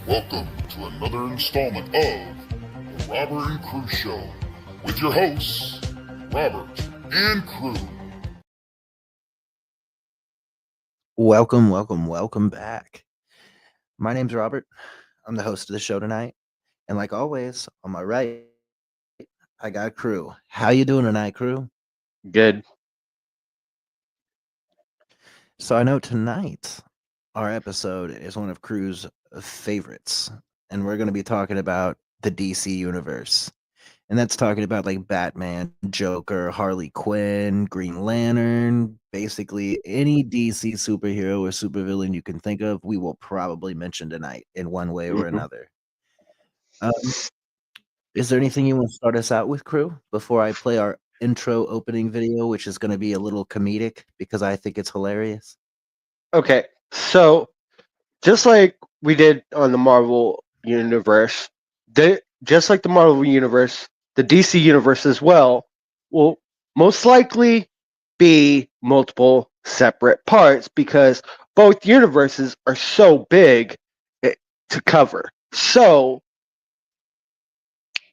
Welcome to another installment of the Robert and Crew Show with your hosts, Robert and Crew. Welcome back. My name's Robert. I'm the host of the show tonight. And like always, on my right, I got Crew. How you doing tonight, Crew? Good. So I know tonight our episode is one of Crew's favorites. And we're going to be talking about the DC universe. And that's talking about like Batman, Joker, Harley Quinn, Green Lantern, basically any DC superhero or supervillain you can think of, we will probably mention tonight in one way or another. Is there anything you want to start us out with, Crew, before I play our intro opening video, which is going to be a little comedic because I think it's hilarious? Okay, so just like we did on the Marvel universe, just like the Marvel universe, the DC universe as well will most likely be multiple separate parts because both universes are so big to cover. So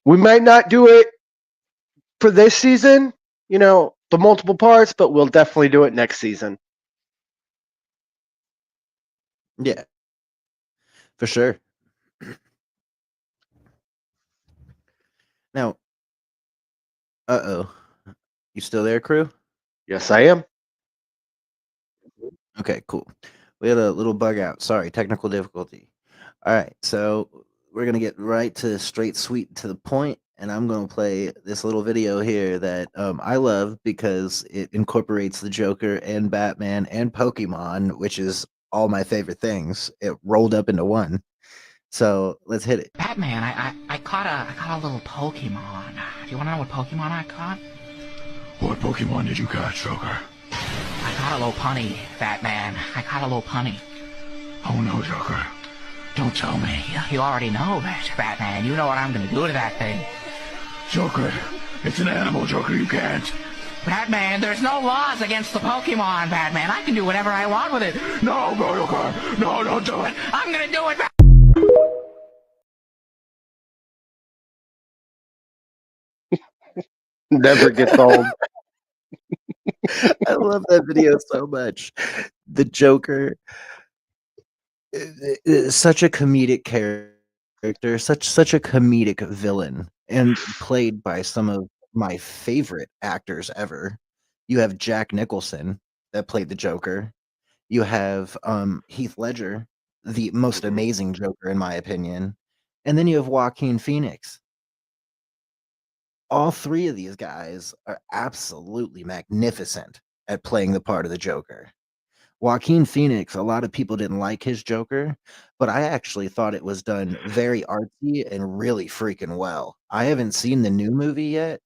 we might not do it for this season, the multiple parts, but we'll definitely do it next season. Yeah, for sure. Now, you still there, Crew? Yes, I am. Okay, cool. We had a little bug out. Sorry, technical difficulty. All right, so we're gonna get right to straight, sweet, to the point, and I'm gonna play this little video here that I love because it incorporates the Joker and Batman and Pokemon, which is all my favorite things. It rolled up into one. So let's hit it. Batman, I caught a little Pokemon. Do you want to know what Pokemon I caught? What Pokemon did you catch, Joker? I caught a little punny, Batman. I caught a little punny. Oh no, Joker. Don't tell me. You already know that, Batman. You know what I'm gonna do to that thing. Joker, it's an animal, Joker, you can't. Batman, there's no laws against the Pokemon, Batman. I can do whatever I want with it. No, Joker. No, don't do it. I'm gonna do it, Never gets old. I love that video so much. The Joker is such a comedic character, such a comedic villain, and played by some of my favorite actors ever. You have Jack Nicholson that played the Joker. You have Heath Ledger, the most amazing Joker in my opinion, and then you have Joaquin Phoenix. All three of these guys are absolutely magnificent at playing the part of the Joker. Joaquin Phoenix, a lot of people didn't like his Joker, but I actually thought it was done very artsy and really freaking well. I haven't seen the new movie yet,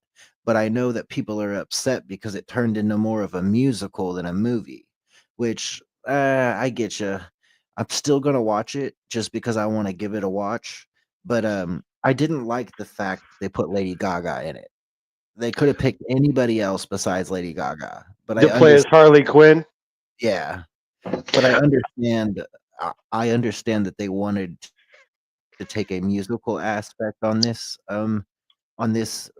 but I know that people are upset because it turned into more of a musical than a movie, which I get you. I'm still gonna watch it just because I want to give it a watch, but I didn't like the fact they put Lady Gaga in it. They could have picked anybody else besides Lady Gaga, but To play as Harley Quinn. yeah, but I understand. I understand that they wanted to take a musical aspect on this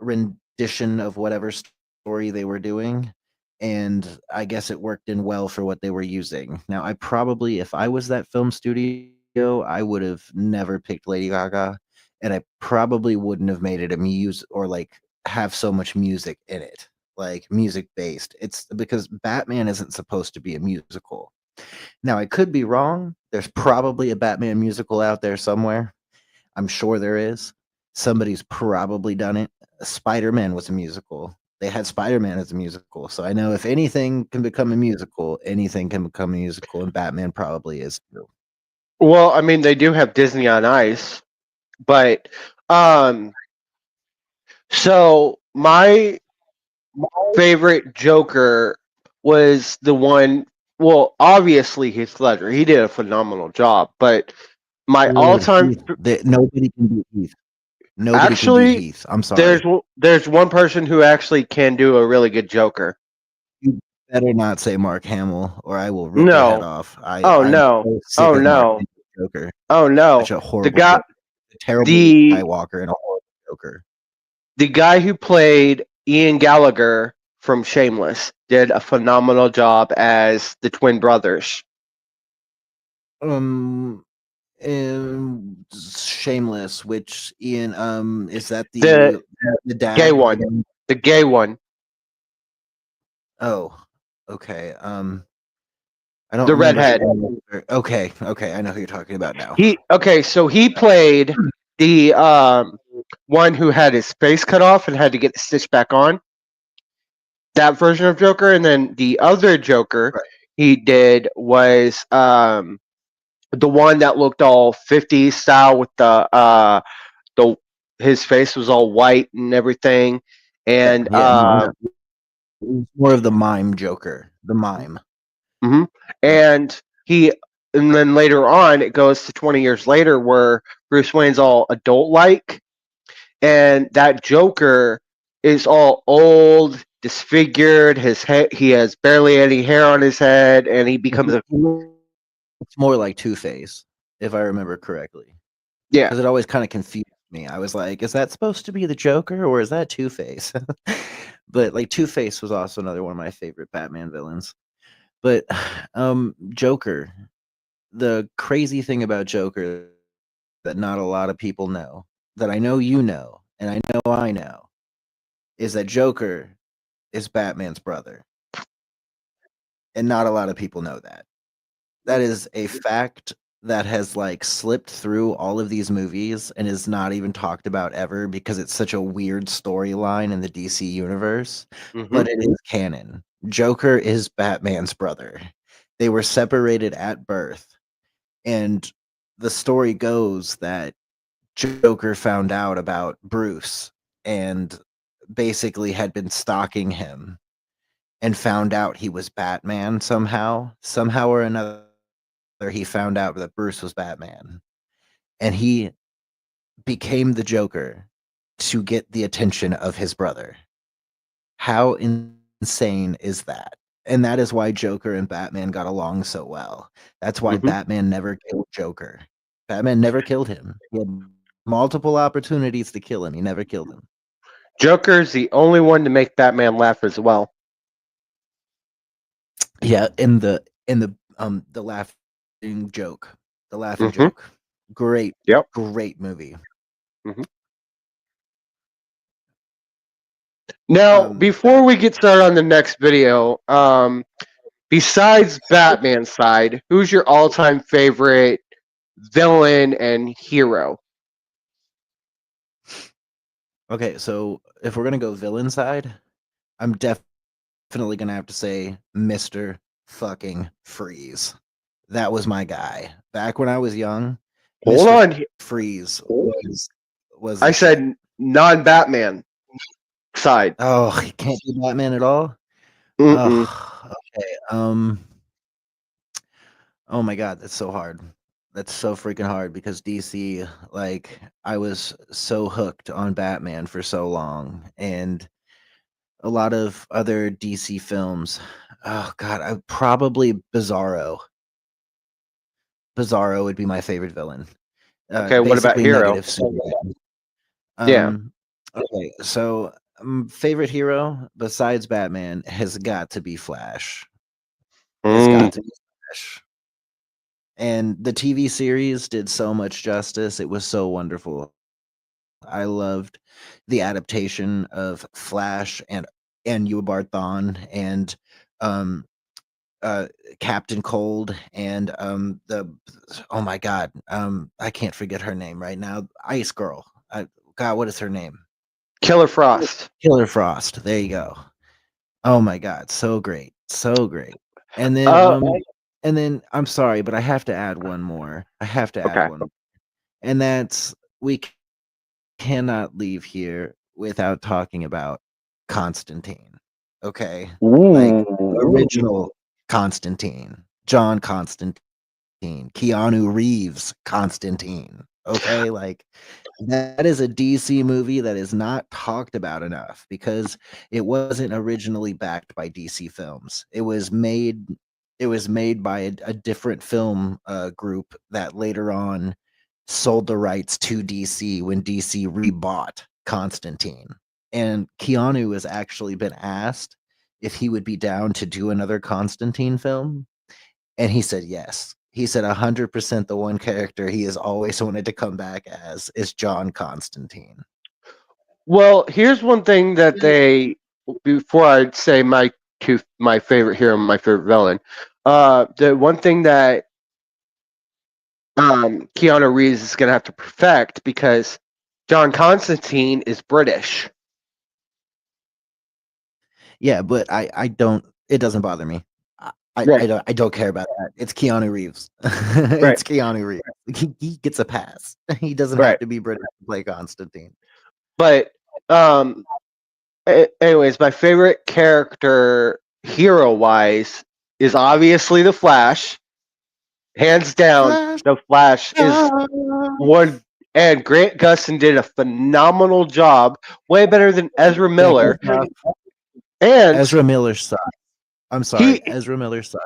rendition of whatever story they were doing, and I guess it worked in well for what they were using. Now, I probably, if I was that film studio, I would have never picked Lady Gaga, and I probably wouldn't have made it a muse or like have so much music in it, like music based. It's because Batman isn't supposed to be a musical. Now, I could be wrong. There's probably a Batman musical out there somewhere. I'm sure there is. Somebody's probably done it. Spider-Man was a musical. They had Spider-Man as a musical. So I know if anything can become a musical, anything can become a musical, and Batman probably is too. Well, I mean, they do have Disney on Ice, but so my favorite Joker was the one. Well, obviously Heath Ledger. He did a phenomenal job, but my all-time Nobody can beat Heath. Nobody can actually beat Heath. I'm sorry. there's one person who actually can do a really good Joker. You better not say Mark Hamill, or I will rip your No. head off. Oh I'm no. so sick Oh of Mark no. Hamill's Joker. Oh no, Such a the horrible, guy, Joker. A terrible the Skywalker and a horrible Joker. the guy who played Ian Gallagher from Shameless did a phenomenal job as the twin brothers. Shameless, which Ian is that The the dad? gay one, the gay one, Oh, okay. I don't the remember. redhead. Okay, I know who you're talking about now. So he played the one who had his face cut off and had to get it stitched back on. That version of Joker, and then the other Joker Right. he did was the one that looked all 50s style with the his face was all white and everything, and Yeah, more of the mime Joker, the mime. mm-hmm. and then later on it goes to 20 years later where Bruce Wayne's all adult like, and that Joker is all old, disfigured. His head, he has barely any hair on his head, and he becomes a It's more like Two-Face, if I remember correctly. yeah. Because it always kind of confused me. I was like, is that supposed to be the Joker or is that Two-Face? But like Two-Face was also another one of my favorite Batman villains. But Joker, the crazy thing about Joker that not a lot of people know, that I know you know, and I know, is that Joker is Batman's brother. And not a lot of people know that. That is a fact that has like slipped through all of these movies and is not even talked about ever because it's such a weird storyline in the DC universe, but it is canon. Joker is Batman's brother. They were separated at birth, and the story goes that Joker found out about Bruce and basically had been stalking him and found out he was Batman somehow or another. He found out that Bruce was Batman, and he became the Joker to get the attention of his brother. How insane is that? And that is why Joker and Batman got along so well. That's why Batman never killed Joker. Batman never killed him. He had multiple opportunities to kill him. He never killed him. Joker's the only one to make Batman laugh as well. Yeah, in the laughing joke. The laughing joke. Great. Yep. Great movie. Now, before we get started on the next video, besides Batman's side, who's your all-time favorite villain and hero? Okay, so if we're gonna go villain side, I'm definitely gonna have to say Mr. fucking Freeze. That was my guy. Back when I was young, Hold Mr. on. Freeze was I the said shit. non-Batman side. Oh, he can't be Batman at all? Mm-mm. Okay. Oh my god, that's so hard. That's so freaking hard because DC, like, I was so hooked on Batman for so long, and a lot of other DC films. Oh god, I probably Bizarro. Bizarro would be my favorite villain. Okay, what about Basically hero? negative Superman. Yeah. Okay, so favorite hero besides Batman has got to be Flash. It's got to be Flash. And the TV series did so much justice. It was so wonderful. I loved the adaptation of Flash and Eobard Thawne and um Captain Cold and oh my god, I can't forget her name right now. Ice Girl. God, what is her name? Killer Frost. Killer Frost. There you go. Oh my god, so great. So great. And then I'm sorry, but I have to add one more. Okay. And that's we cannot leave here without talking about Constantine. Okay? Like original Constantine, John Constantine, Keanu Reeves Constantine. Okay? Like that is a DC movie that is not talked about enough because it wasn't originally backed by DC Films. It was made It was made by a different film group that later on sold the rights to DC when DC rebought Constantine. And Keanu has actually been asked if he would be down to do another Constantine film, and he said yes. He said 100% the one character he has always wanted to come back as is John Constantine. Well, here's one thing that they, before I'd say my favorite hero, my favorite villain, the one thing that Keanu Reeves is going to have to perfect, because John Constantine is British. Yeah, but I don't. It doesn't bother me. Right. I don't care about that. It's Keanu Reeves. Right. It's Keanu Reeves. He gets a pass. He doesn't Right. have to be British to play Constantine. But anyways, my favorite character hero wise is obviously the Flash. Hands down, Flash. the Flash is one, and Grant Gustin did a phenomenal job, way better than Ezra Miller. And Ezra Miller sucks. I'm sorry, Ezra Miller sucks.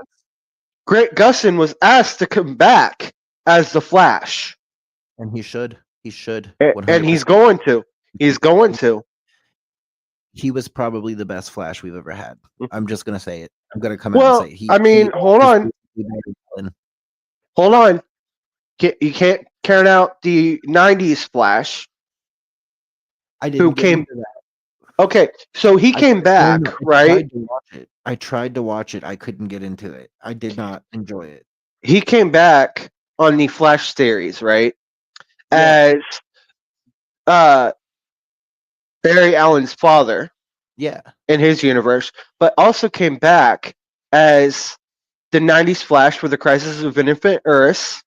Grant Gustin was asked to come back as the Flash, And he should. He should. and he's 100%. going to. He's going to. He was probably the best Flash we've ever had. I'm just gonna say it. I'm gonna come Well, out and say I mean, hold on. Hold on. You can't count out the 90s Flash. I didn't who get came. into that. Okay, so he came back, right? I tried to watch it. I couldn't get into it. I did not enjoy it. He came back on the Flash series, right? Yeah. As Barry Allen's father. Yeah. In his universe, but also came back as the 90s Flash for the Crisis of Infinite Earths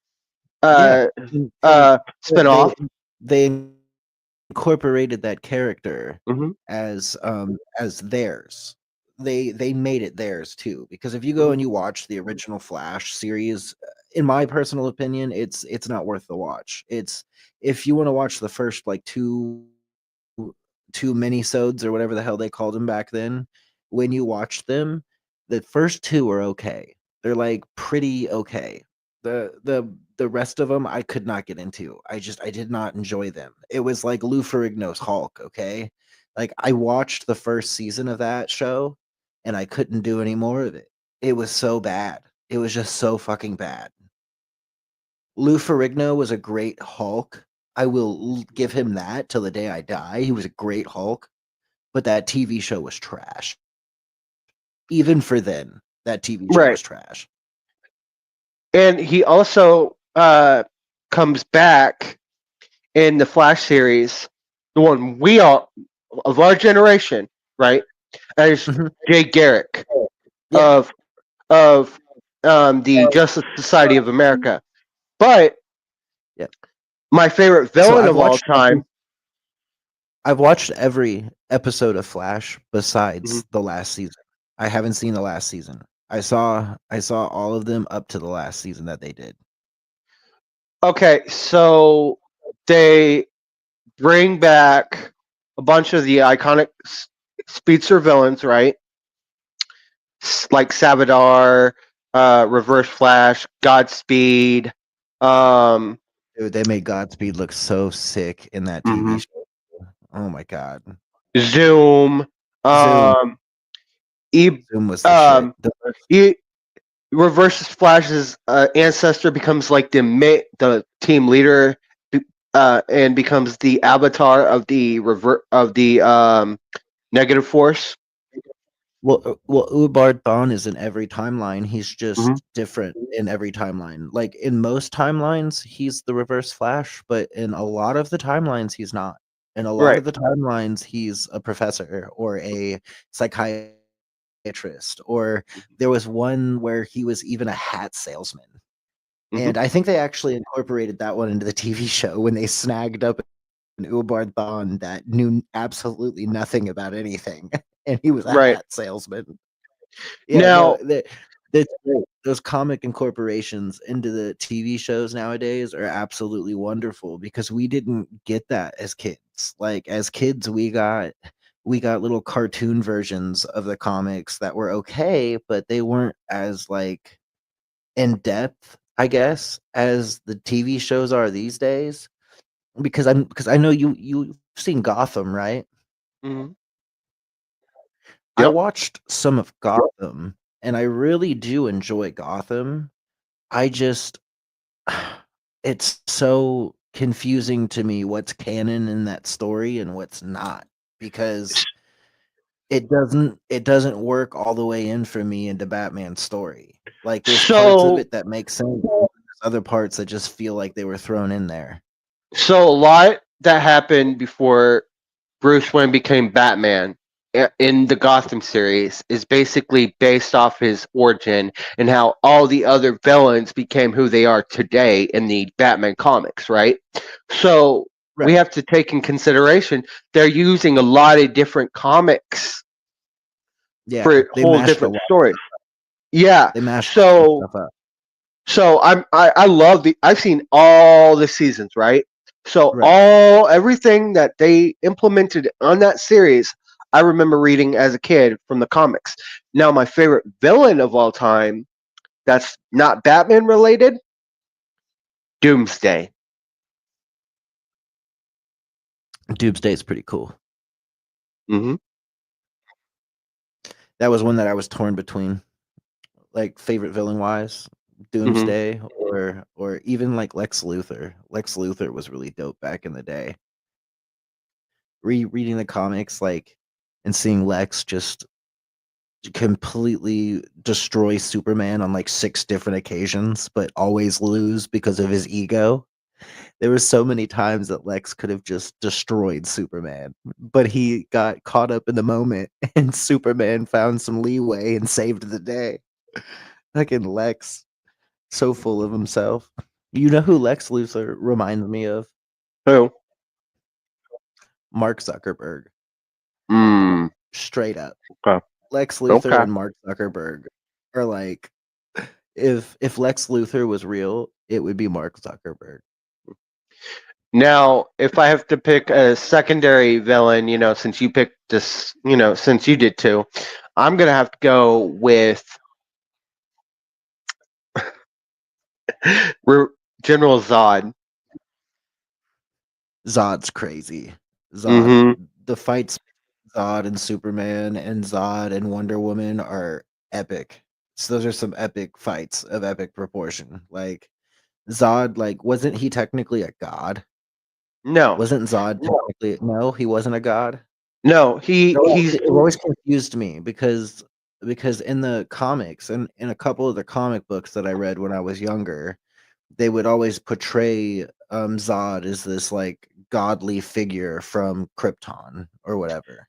spinoff. They incorporated that character Mm-hmm. as theirs. They made it theirs too, because if you go and you watch the original Flash series, in my personal opinion, it's not worth the watch. It's, if you want to watch the first like two minisodes or whatever the hell they called them back then, when you watch them, the first two are okay. They're like pretty okay. The rest of them I could not get into. I did not enjoy them. It was like Lou Ferrigno's Hulk, okay? Like, I watched the first season of that show and I couldn't do any more of it. It was so bad. It was just so fucking bad. Lou Ferrigno was a great Hulk. I will give him that till the day I die. He was a great Hulk, but that TV show was trash. Even for then, that TV show was trash. And he also comes back in the Flash series, the one we all of our generation, right? As Jay Garrick of the Justice Society of America. But my favorite villain of all time. I've watched every episode of Flash besides the last season. I haven't seen the last season. I saw all of them up to the last season that they did. Okay, so they bring back a bunch of the iconic speedster villains, right? Like Sabadar, Reverse Flash, Godspeed. Dude, they made Godspeed look so sick in that TV show. Oh my god. Zoom. Zoom was the shit. Reverse Flash's ancestor becomes like the team leader, and becomes the avatar of the negative force. Well, Ubard Thawne is in every timeline. He's just different in every timeline. Like, in most timelines, he's the Reverse Flash, but in a lot of the timelines, he's not. In a lot of the timelines, he's a professor or a psychiatrist, or there was one where he was even a hat salesman. And I think they actually incorporated that one into the TV show when they snagged up an Ubard Thawne that knew absolutely nothing about anything, and he was a hat salesman. Yeah, now, those comic incorporations into the TV shows nowadays are absolutely wonderful, because we didn't get that as kids. Like, as kids, we got we got little cartoon versions of the comics that were okay, but they weren't as like in depth, I guess, as the TV shows are these days. Because I know you've seen Gotham, right? Hmm. I Yep. watched some of Gotham, and I really do enjoy Gotham. I just it's so confusing to me what's canon in that story and what's not, because it doesn't work all the way in for me into Batman's story. Like, there's parts of So, it that make sense, and there's other parts that just feel like they were thrown in there. so a lot that happened before Bruce Wayne became Batman in the Gotham series is basically based off his origin and how all the other villains became who they are today in the Batman comics, right? So we Right. have to take in consideration they're using a lot of different comics Yeah, for they whole mashed a different lot. stories. Yeah. They mashed So stuff up. I love I've seen all the seasons, right? So Right. everything that they implemented on that series, I remember reading as a kid from the comics. Now my favorite villain of all time, that's not Batman related, Doomsday. Doomsday is pretty cool. Hmm. That was one that I was torn between, like, favorite villain wise, Hmm. Doomsday or even like Lex Luthor. Lex Luthor was really dope back in the day. Reading the comics, like, and seeing Lex just completely destroy Superman on like 6 different occasions, but always lose because of his ego. There were so many times that Lex could have just destroyed Superman, but he got caught up in the moment, and Superman found some leeway and saved the day. Fucking Lex, so full of himself. You know who Lex Luthor reminds me of? Who? Mark Zuckerberg. Mm, Straight up. okay. Lex Luthor Okay. and Mark Zuckerberg are like, if Lex Luthor was real, it would be Mark Zuckerberg. Now, if I have to pick a secondary villain, since you picked this, since you did too, I'm gonna have to go with General Zod. Zod's crazy. Zod, Hmm. the fights, Zod and Superman and Zod and Wonder Woman are epic. So those are some epic fights of epic proportion. Like, Zod, like, wasn't he technically a god? No, Wasn't Zod technically? No, he wasn't a god. no, he's It always confused me because in the comics and in a couple of the comic books that I read when I was younger, they would always portray Zod as this like godly figure from Krypton or whatever.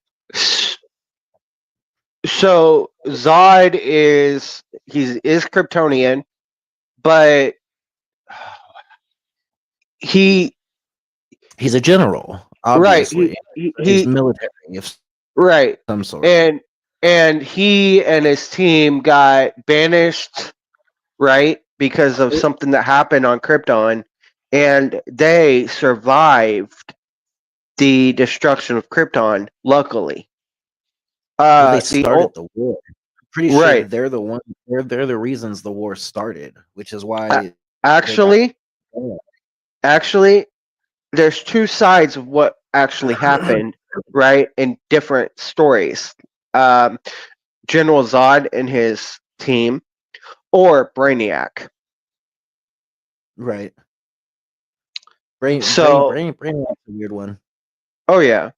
so Zod is Kryptonian, but he He's a general, right obviously. He's military of right, some sort. and he and his team got banished, right, because of something that happened on Krypton, and they survived the destruction of Krypton. Luckily, Well, they the started the war. I'm pretty sure right. they're the one. They're the reasons the war started, which is A- why they got. Actually, actually, there's two sides of what actually happened, right, in different stories. Um, General Zod and his team, or Brainiac. Right. So, Brainwash's a weird one. oh yeah.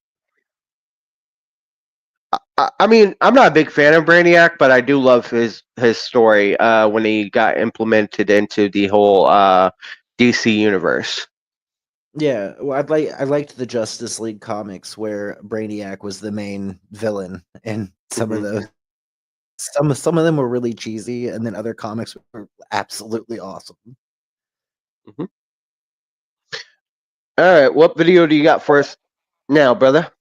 I mean, I'm not a big fan of Brainiac, but I do love his story when he got implemented into the whole DC universe. Yeah, well, I liked the Justice League comics where Brainiac was the main villain, and some of Mhm. those some of them were really cheesy, and then other comics were absolutely awesome. Mhm. All right, what video do you got for us now, brother?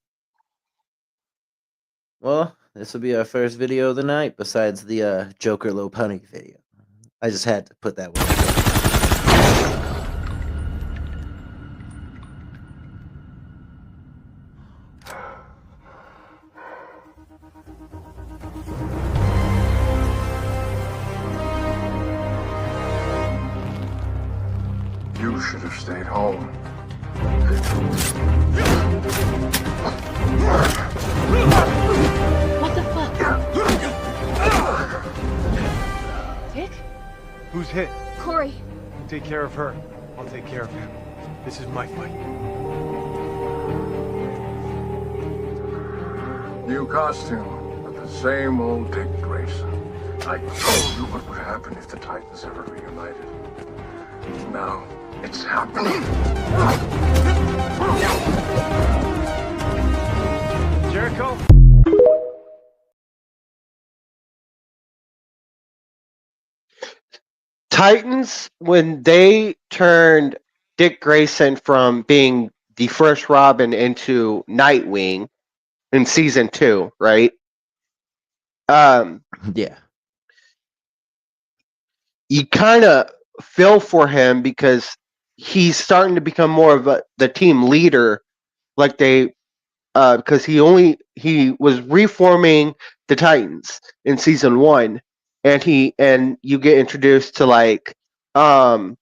Well, this will be our first video of the night, besides the Joker Low Punny video. I just had to put that one in. have stayed home. What the fuck? Dick? Who's hit? Corey. Take care of her. I'll take care of him. This is my fight. New costume, but the same old Dick Grayson. I told you what would happen if the Titans ever reunited. Now, it's happening. Jericho? Titans, when they turned Dick Grayson from being the first Robin into Nightwing in season 2, right? Yeah. You kind of feel for him because he's starting to become more of the team leader, like they, because he was reforming the Titans in season 1, and you get introduced to like Hawk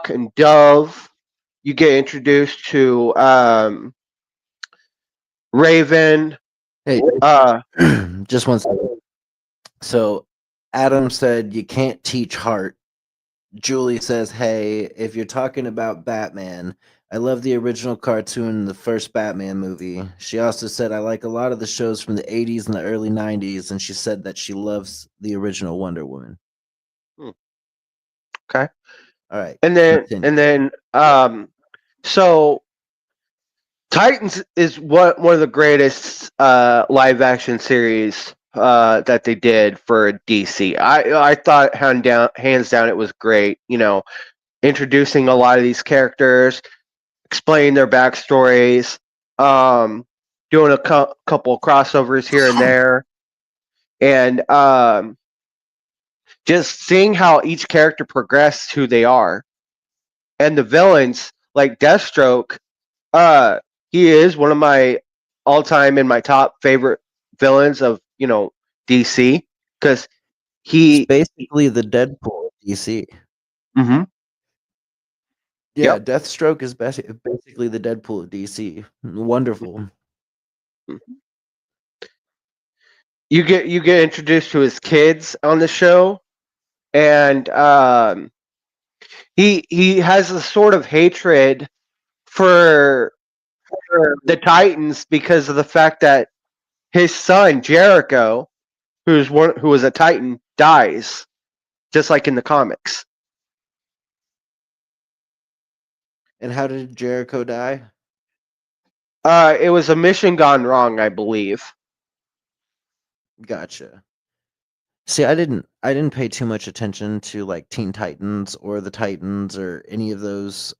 and Dove. You get introduced to Raven. Hey, just one second. So Adam said you can't teach heart. Julie says, hey, if you're talking about Batman, I love the original cartoon, the first Batman movie. She also said, I like a lot of the shows from the 80s and the early 90s, and she said that she loves the original Wonder Woman. Okay. All right. And then continue. So Titans is one of the greatest live action series that they did for DC. I thought hands down it was great. You know, introducing a lot of these characters, explaining their backstories, doing a couple of crossovers here and there, and just seeing how each character progressed, who they are, and the villains like Deathstroke. He is one of my all-time in my top favorite villains of DC because He's basically the Deadpool of DC. Mm-hmm. Yeah, Yep. Deathstroke is basically the Deadpool of DC. Wonderful. You get introduced to his kids on the show, and he has a sort of hatred for the Titans because of the fact that his son Jericho, who was a Titan, dies, just like in the comics. And how did Jericho die? It was a mission gone wrong, I believe. Gotcha. See, I didn't pay too much attention to like Teen Titans or the Titans or any of those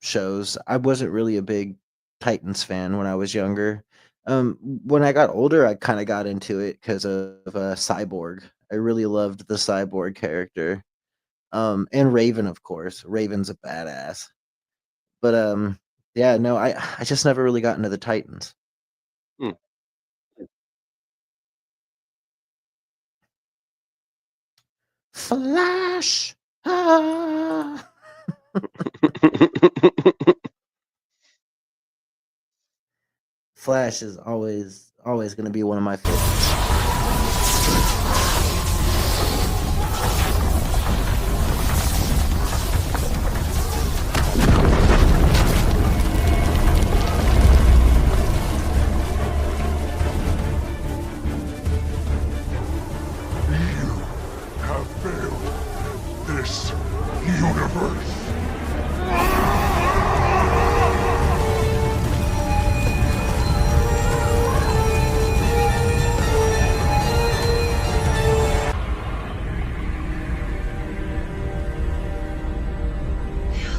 shows. I wasn't really a big Titans fan when I was younger. When I got older, I kind of got into it because of Cyborg. I really loved the Cyborg character. And Raven, of course. Raven's a badass. But yeah, no, I just never really got into the Titans. Flash. Ah. Flash is always going to be one of my favorites. Have failed this universe.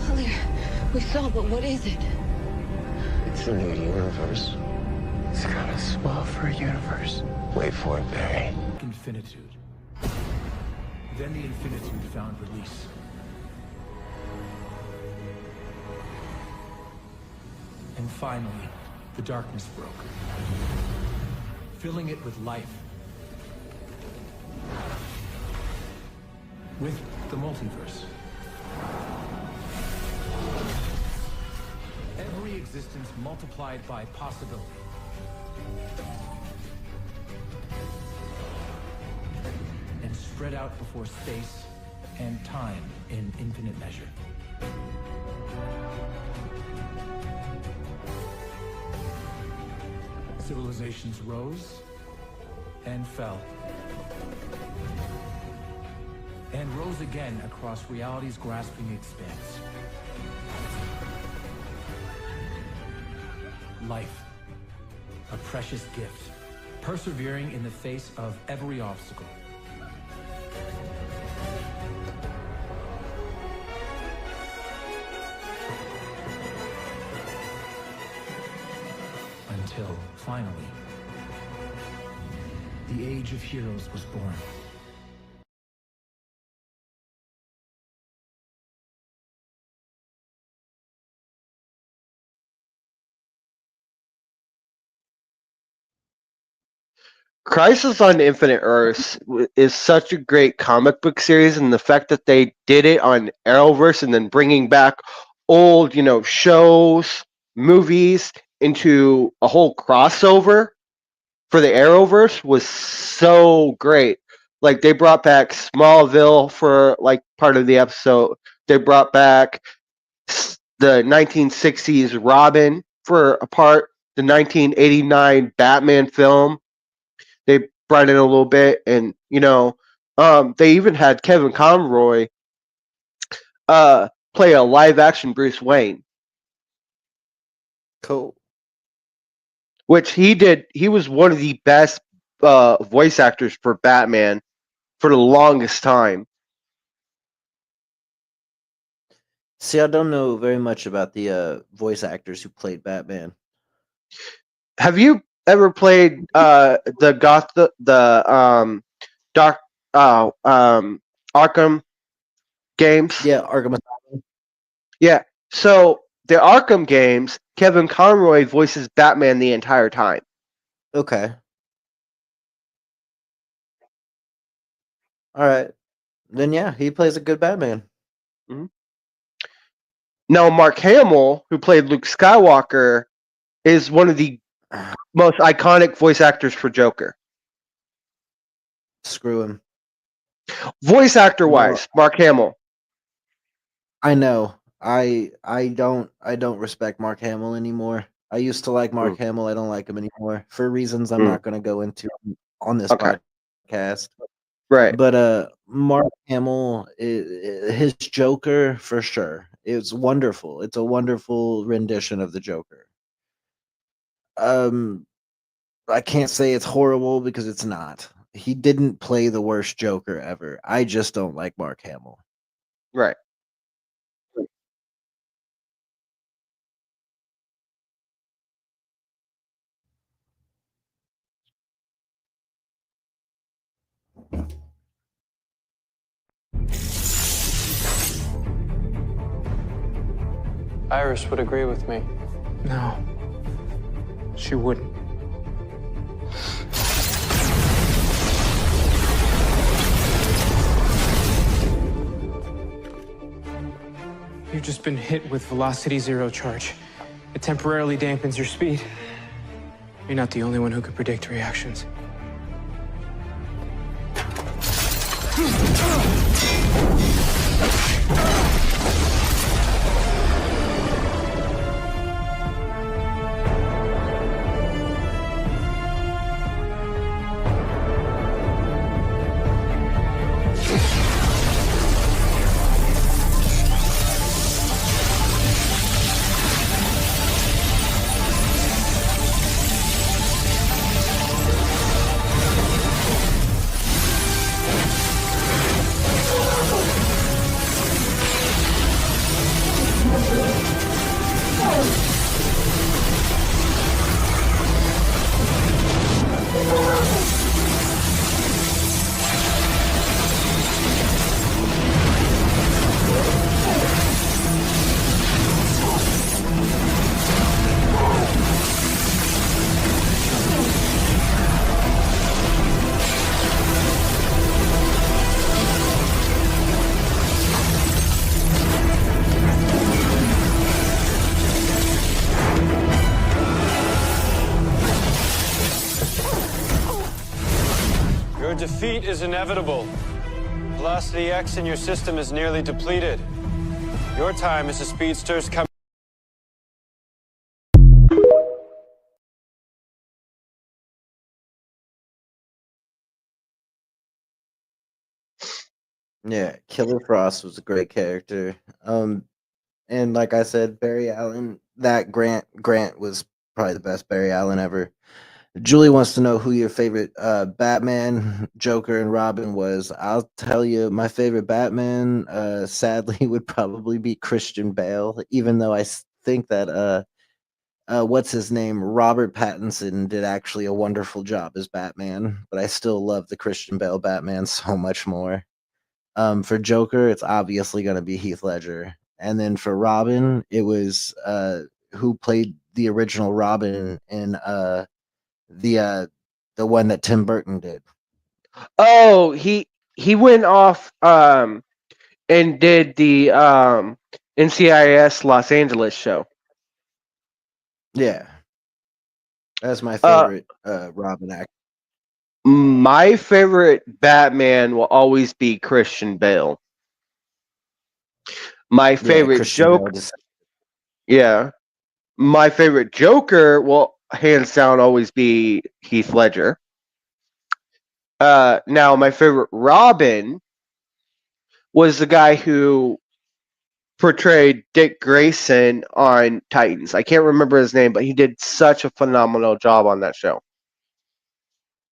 Earlier, we saw, but what is it? It's a new universe. It's kind of small for a universe. Wait for it, Barry. Infinitude. Then the Infinitude found release. And finally, the darkness broke, filling it with life. With the multiverse. existence multiplied by possibility. And spread out before space and time in infinite measure. Civilizations rose and fell. And rose again across reality's grasping expanse. Life, a precious gift, persevering in the face of every obstacle. Until, finally, the Age of Heroes was born. Crisis on Infinite Earths is such a great comic book series, and the fact that they did it on Arrowverse and then bringing back old, shows, movies into a whole crossover for the Arrowverse was so great. Like, they brought back Smallville for like part of the episode. They brought back the 1960s Robin for a part, the 1989 Batman film. They brought in a little bit, and they even had Kevin Conroy play a live action Bruce Wayne. Cool. Which he did. He was one of the best voice actors for Batman for the longest time. See, I don't know very much about the voice actors who played Batman. Have you ever played the Arkham games? Yeah, Arkham Asylum. Yeah. So the Arkham games, Kevin Conroy voices Batman the entire time. Okay. All right. Then yeah, he plays a good Batman. Mm-hmm. Now, Mark Hamill, who played Luke Skywalker, is one of the most iconic voice actors for Joker. Screw him. Voice actor wise, Mark Hamill. I know. I don't respect Mark Hamill anymore. I used to like Mark Hamill. I don't like him anymore for reasons I'm not going to go into on this podcast. Right. But Mark Hamill, his Joker for sure. It's wonderful. It's a wonderful rendition of the Joker. I can't say it's horrible because it's not. He didn't play the worst Joker ever. I just don't like Mark Hamill. Right. Iris would agree with me. No, she wouldn't. You've just been hit with velocity zero charge. It temporarily dampens your speed. You're not the only one who can predict reactions. Your defeat is inevitable. Velocity X in your system is nearly depleted. Your time as a speedster's coming. Yeah, Killer Frost was a great character. And like I said, Barry Allen, that Grant was probably the best Barry Allen ever. Julie wants to know who your favorite Batman, Joker, and Robin was. I'll tell you, my favorite Batman, sadly, would probably be Christian Bale. Even though think that what's his name, Robert Pattinson, did actually a wonderful job as Batman. But I still love the Christian Bale Batman so much more. For Joker, it's obviously going to be Heath Ledger, and then for Robin, it was who played the original Robin in the one that Tim Burton did. Oh, he went off and did the NCIS Los Angeles show. Yeah, that's my favorite Robin actor. My favorite Batman will always be Christian Bale. My favorite Joker. Yeah. My favorite Joker will hands down always be Heath Ledger. Now, my favorite Robin was the guy who portrayed Dick Grayson on Titans. I can't remember his name, but he did such a phenomenal job on that show.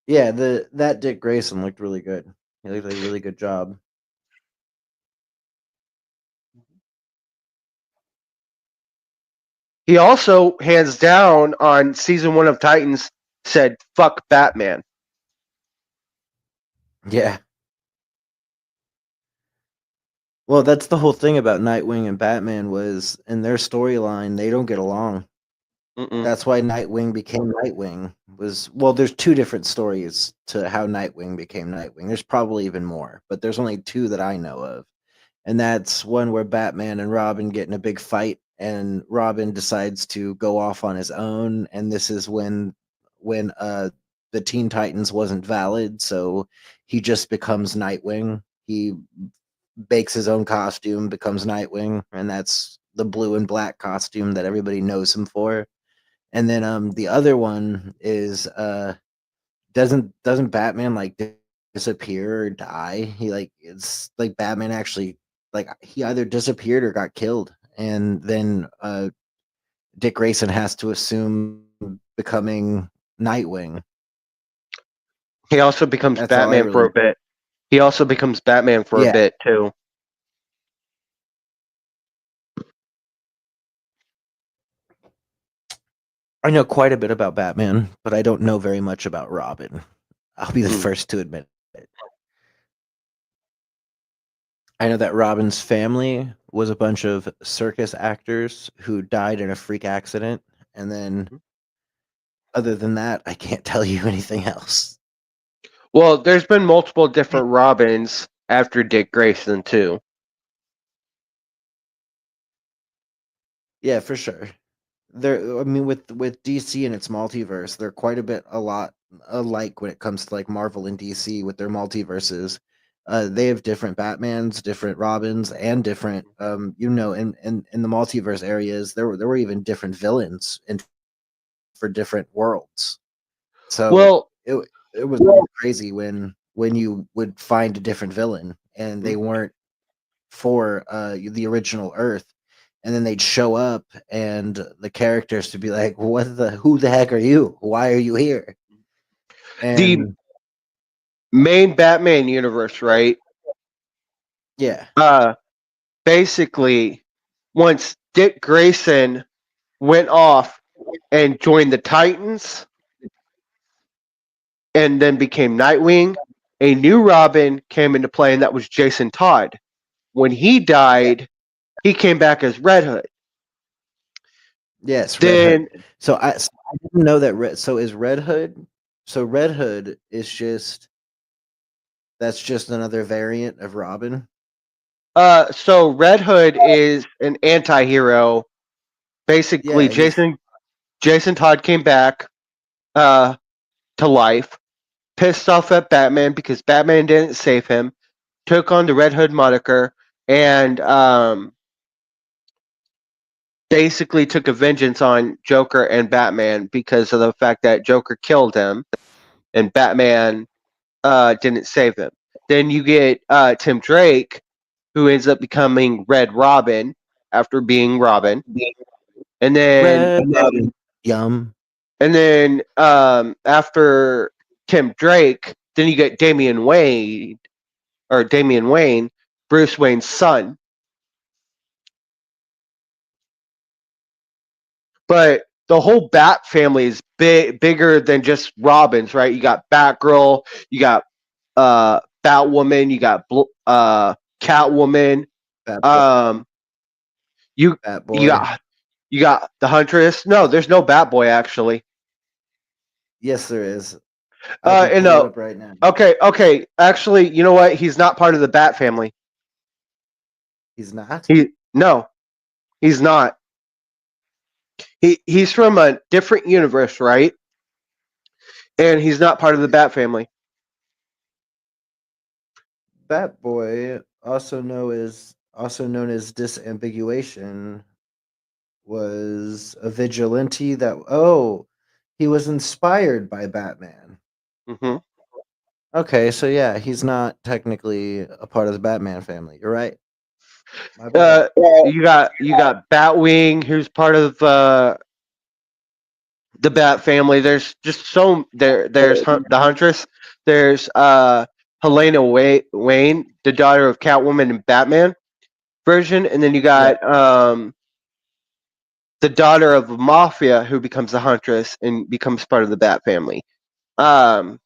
Yeah, that Dick Grayson looked really good. He looked like a really good job. He also, hands down, on season 1 of Titans, said, "Fuck Batman." Yeah. Well, that's the whole thing about Nightwing and Batman was in their storyline, they don't get along. That's why Nightwing became Nightwing. There's 2 different stories to how Nightwing became Nightwing. There's probably even more, but there's only 2 that I know of. And that's one where Batman and Robin get in a big fight and Robin decides to go off on his own, and this is when the Teen Titans wasn't valid, so he just becomes Nightwing. He bakes his own costume, becomes Nightwing, and that's the blue and black costume that everybody knows him for. And then the other one is doesn't Batman like disappear or die? It's like Batman actually he either disappeared or got killed, and then Dick Grayson has to assume becoming Nightwing. He also becomes Batman for a bit. He also becomes Batman for a bit too. I know quite a bit about Batman, but I don't know very much about Robin. I'll be the first to admit it. I know that Robin's family was a bunch of circus actors who died in a freak accident, and then other than that, I can't tell you anything else. Well, there's been multiple different Robins after Dick Grayson too. Yeah, for sure. With DC and its multiverse, they're quite a lot alike when it comes to like Marvel and DC with their multiverses. They have different Batmans, different Robins, and different in the multiverse areas there were even different villains for different worlds. So it was crazy when you would find a different villain and they weren't for the original Earth. And then they'd show up, and the characters to be like, who the heck are you? Why are you here?" And the main Batman universe, right? Yeah. Basically, once Dick Grayson went off and joined the Titans, and then became Nightwing, a new Robin came into play, and that was Jason Todd. When he died, he came back as Red Hood. Yes, Red Hood. So I didn't know that. So is Red Hood? So Red Hood is that's just another variant of Robin. So Red Hood is an anti-hero. Basically, Jason Todd came back to life, pissed off at Batman because Batman didn't save him, took on the Red Hood moniker, and basically took a vengeance on Joker and Batman because of the fact that Joker killed him and Batman didn't save him. Then you get Tim Drake, who ends up becoming Red Robin after being Robin. And then Yum. And then after Tim Drake, then you get Damian Wayne, Bruce Wayne's son. But the whole Bat family is bigger than just Robins, right? You got Batgirl, you got Batwoman, you got Catwoman, you got the Huntress. No, there's no Batboy actually. Yes, there is. No. Right now. Okay. Actually, you know what? He's not part of the Bat family. He's not? No, he's not. He's from a different universe, right? And he's not part of the Bat family. Batboy, also known as disambiguation, was a vigilante that he was inspired by Batman. Mm-hmm. Okay, so yeah, he's not technically a part of the Batman family. You're right. You got Batwing, who's part of the Bat family. There's just there's the Huntress. There's Helena Wayne, the daughter of Catwoman and Batman version, and then you got the daughter of Mafia, who becomes the Huntress and becomes part of the Bat family. The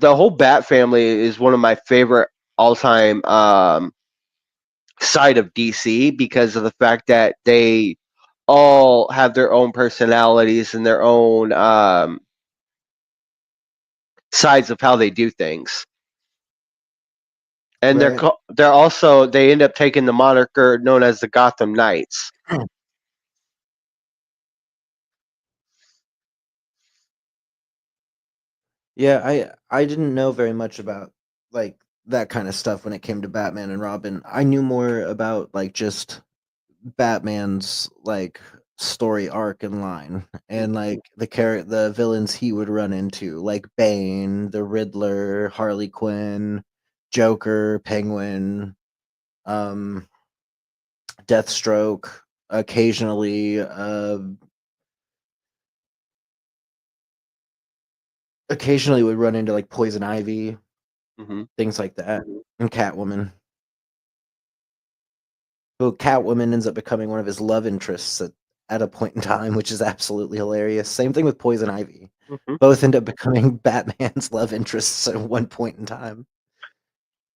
whole Bat family is one of my favorite all-time side of DC because of the fact that they all have their own personalities and their own sides of how they do things. And right. they end up taking the moniker known as the Gotham Knights. Yeah, I didn't know very much about like that kind of stuff when it came to Batman and Robin. I knew more about like just Batman's like story arc and line and like the villains he would run into, like Bane, the Riddler, Harley Quinn, Joker, Penguin, Deathstroke, occasionally would run into like Poison Ivy, things like that, and Catwoman. Well, Catwoman ends up becoming one of his love interests at a point in time, which is absolutely hilarious. Same thing with Poison Ivy. Both end up becoming Batman's love interests at one point in time.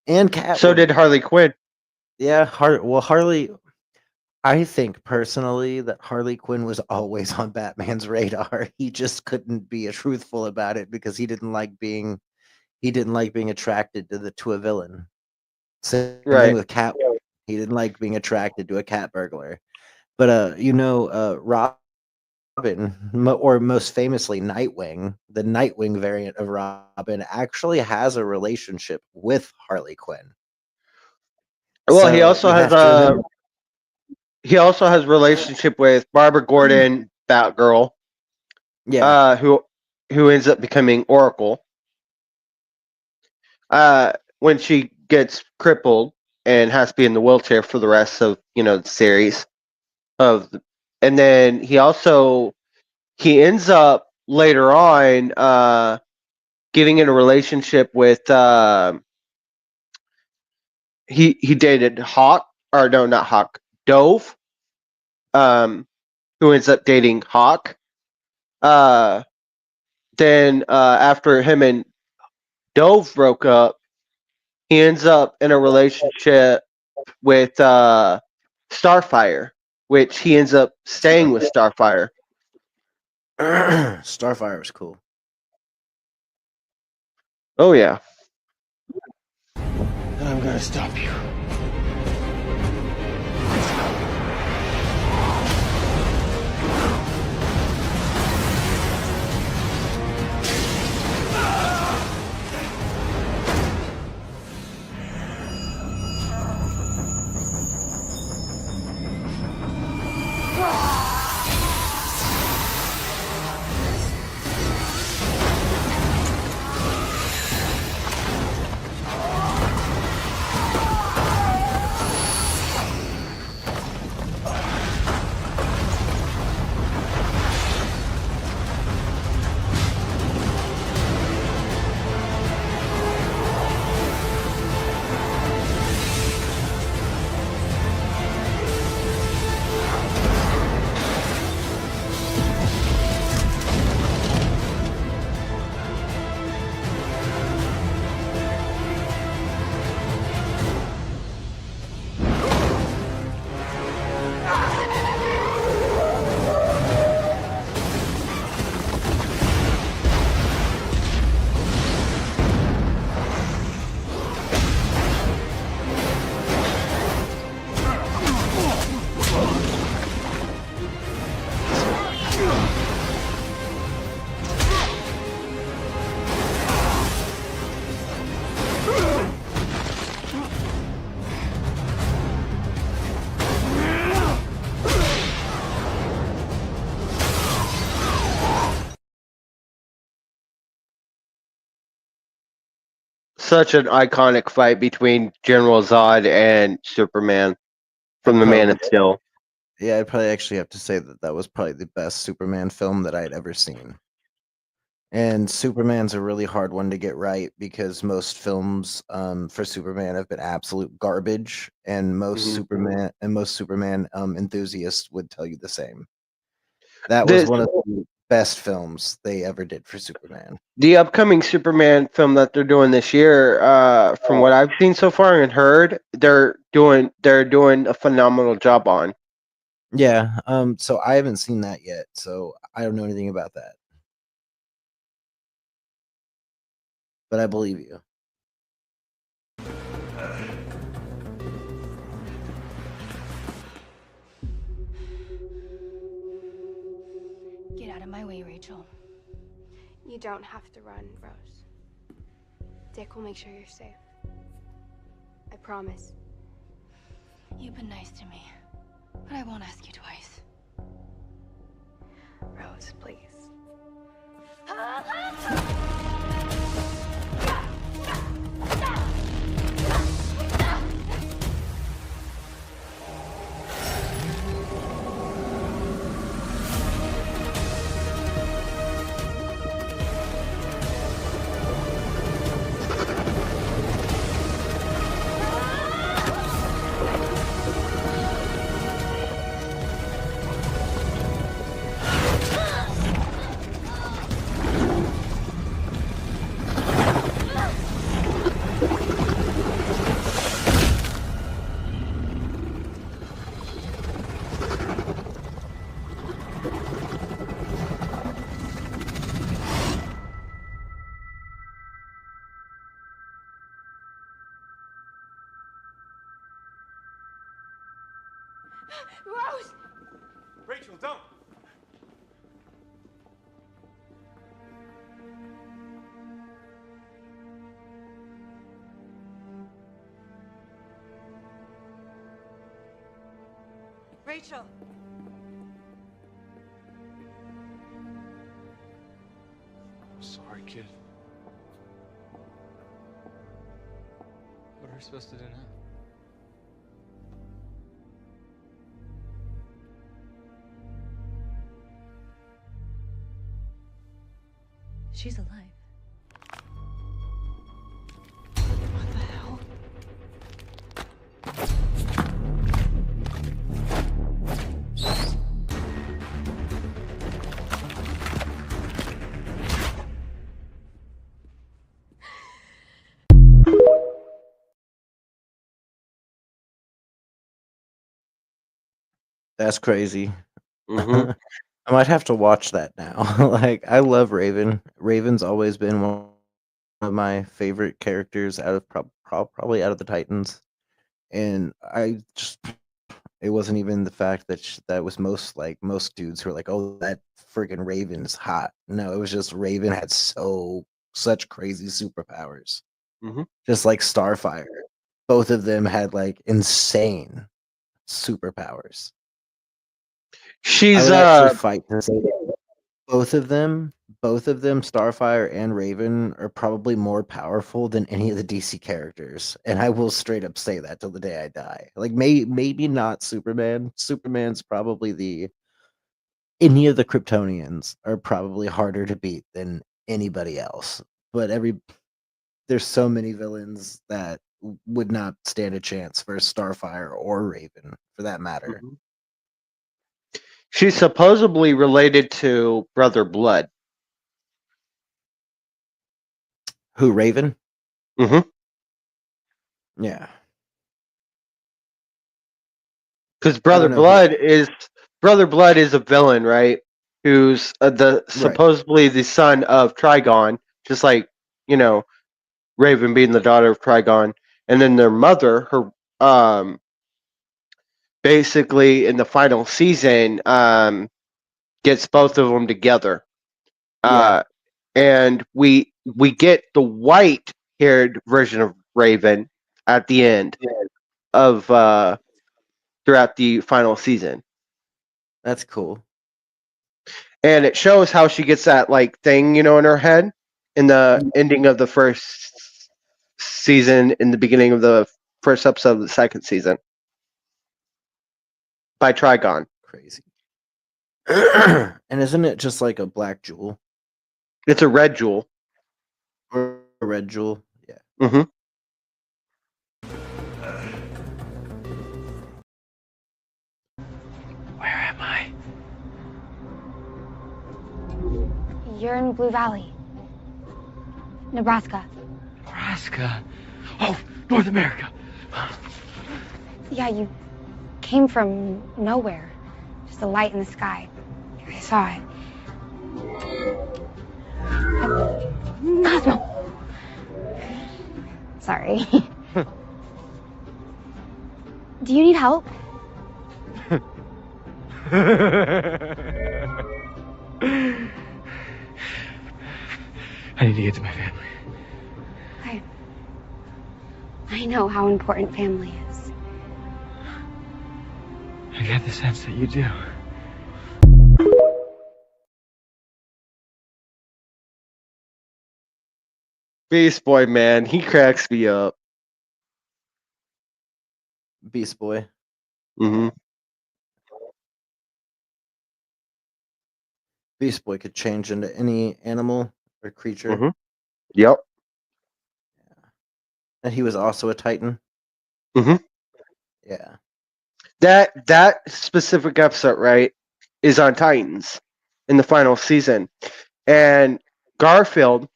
And Catwoman. So did Harley Quinn. Yeah, Harley. I think personally that Harley Quinn was always on Batman's radar. He just couldn't be truthful about it because he didn't like being attracted to a villain. Same thing with Catwoman. He didn't like being attracted to a cat burglar. But Robin, or most famously Nightwing, the Nightwing variant of Robin, actually has a relationship with Harley Quinn. Well, so he also has a relationship with Barbara Gordon, Batgirl. Yeah. Who ends up becoming Oracle. When she gets crippled and has to be in the wheelchair for the rest of the series and then he ends up later on getting in a relationship with he dated Dove, who ends up dating Hawk. Then after him and Dove broke up, he ends up in a relationship with Starfire, which he ends up staying with Starfire. Starfire was cool. Oh yeah. And I'm gonna stop you. such an iconic fight between General Zod and Superman from The Man of Steel. Yeah, I'd probably actually have to say that was probably the best Superman film that I'd ever seen. And Superman's a really hard one to get right because most films for Superman have been absolute garbage, and most Superman enthusiasts would tell you the same. That was one of the best films they ever did for Superman. The upcoming Superman film that they're doing this year, from what I've seen so far and heard, they're doing a phenomenal job on. Yeah, so I haven't seen that yet, so I don't know anything about that. But I believe you. Get out of my way, Rachel. You don't have to run, Rose. Dick will make sure you're safe. I promise. You've been nice to me, but I won't ask you twice. Rose, please. Rose! Rachel, don't! Rachel! I'm sorry, kid. What are we supposed to do now? She's alive. What the hell? That's crazy. I might have to watch that now. Like, I love Raven. Raven's always been one of my favorite characters out of probably out of the Titans. And I just it wasn't even the fact that that was most dudes who were like, "Oh, that freaking Raven is hot." No, it was just Raven had such crazy superpowers. Just like Starfire. Both of them had like insane superpowers. She's I would actually fight to say that both of them, Starfire and Raven, are probably more powerful than any of the DC characters, and I will straight up say that till the day I die. Like, maybe not Superman. Superman's probably any of the Kryptonians are probably harder to beat than anybody else. But there's so many villains that would not stand a chance for Starfire or Raven, for that matter. She's supposedly related to Brother Blood. Who, Raven? Yeah. Because Brother Blood is a villain, right? Who's supposedly the son of Trigon, just like, Raven being the daughter of Trigon, and then their mother, her basically in the final season, gets both of them together. And we get the white-haired version of Raven at the end of throughout the final season. That's cool. And it shows how she gets that like thing, in her head in the ending of the first season in the beginning of the first episode of the second season by Trigon. Crazy. And isn't it just like a black jewel It's a red jewel. or a red jewel? Yeah. Mm-hmm. Where am I? You're in Blue Valley, Nebraska. Nebraska. Oh, North America. Yeah, you came from nowhere. Just a light in the sky. I saw it. Cosmo! Sorry. Do you need help? I need to get to my family. I know how important family is. I get the sense that you do. Beast Boy, man, he cracks me up. Beast Boy. Mm-hmm. Beast Boy could change into any animal or creature. Mm-hmm. Yep. And he was also a Titan. Mm-hmm. Yeah. That specific episode, right, is on Titans in the final season. And Garfield,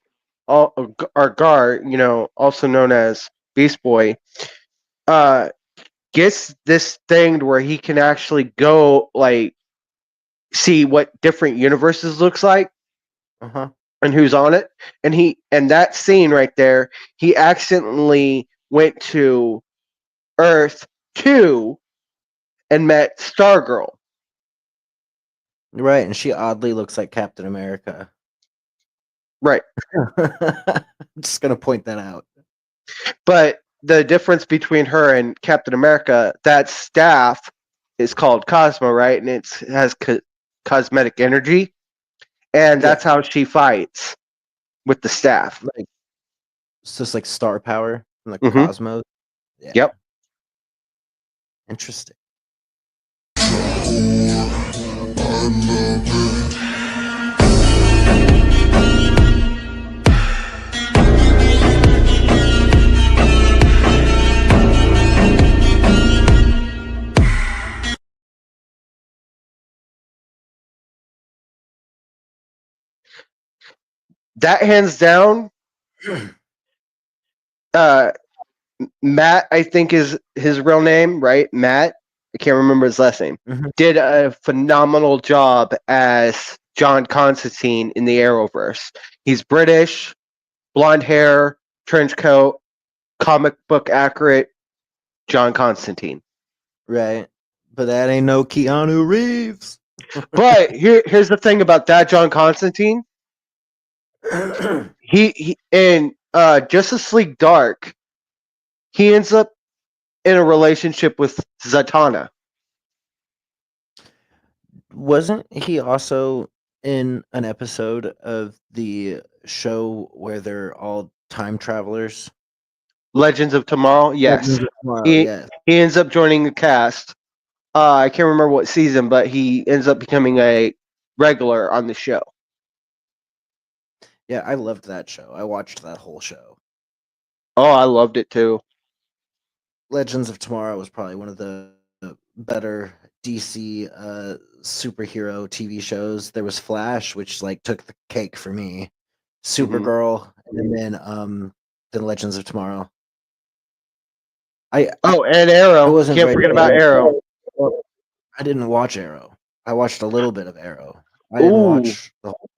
or Gar, also known as Beast Boy, gets this thing where he can actually go see what different universes looks like and who's on it. And that scene right there, he accidentally went to Earth 2 and met Stargirl. Right, and she oddly looks like Captain America. Right. I'm just gonna point that out. But the difference between her and Captain America, that staff is called Cosmo, right? And it has cosmetic energy. And that's how she fights with the staff. Like, it's just like star power from the Mhm. cosmos. Yeah. Yep. Interesting. That hands down, Matt, I think is his real name, right? Matt, I can't remember his last name. Did a phenomenal job as John Constantine in the Arrowverse. He's British, blonde hair, trench coat, comic book accurate John Constantine. Right. But that ain't no Keanu Reeves. But here's the thing about that John Constantine. he in Justice League Dark, he ends up in a relationship with Zatanna. Wasn't he also in an episode of the show where they're all time travelers? Legends of Tomorrow, yes. Legends of Tomorrow, he yes. he ends up joining the cast. I can't remember what season, but he ends up becoming a regular on the show. Yeah, I loved that show. I watched that whole show. Oh, I loved it too. Legends of Tomorrow was probably one of the better DC superhero TV shows. There was Flash, which took the cake for me. Supergirl, and then Legends of Tomorrow. And Arrow. Can't forget about Arrow. I didn't watch Arrow. I watched a little bit of Arrow. I didn't watch the whole.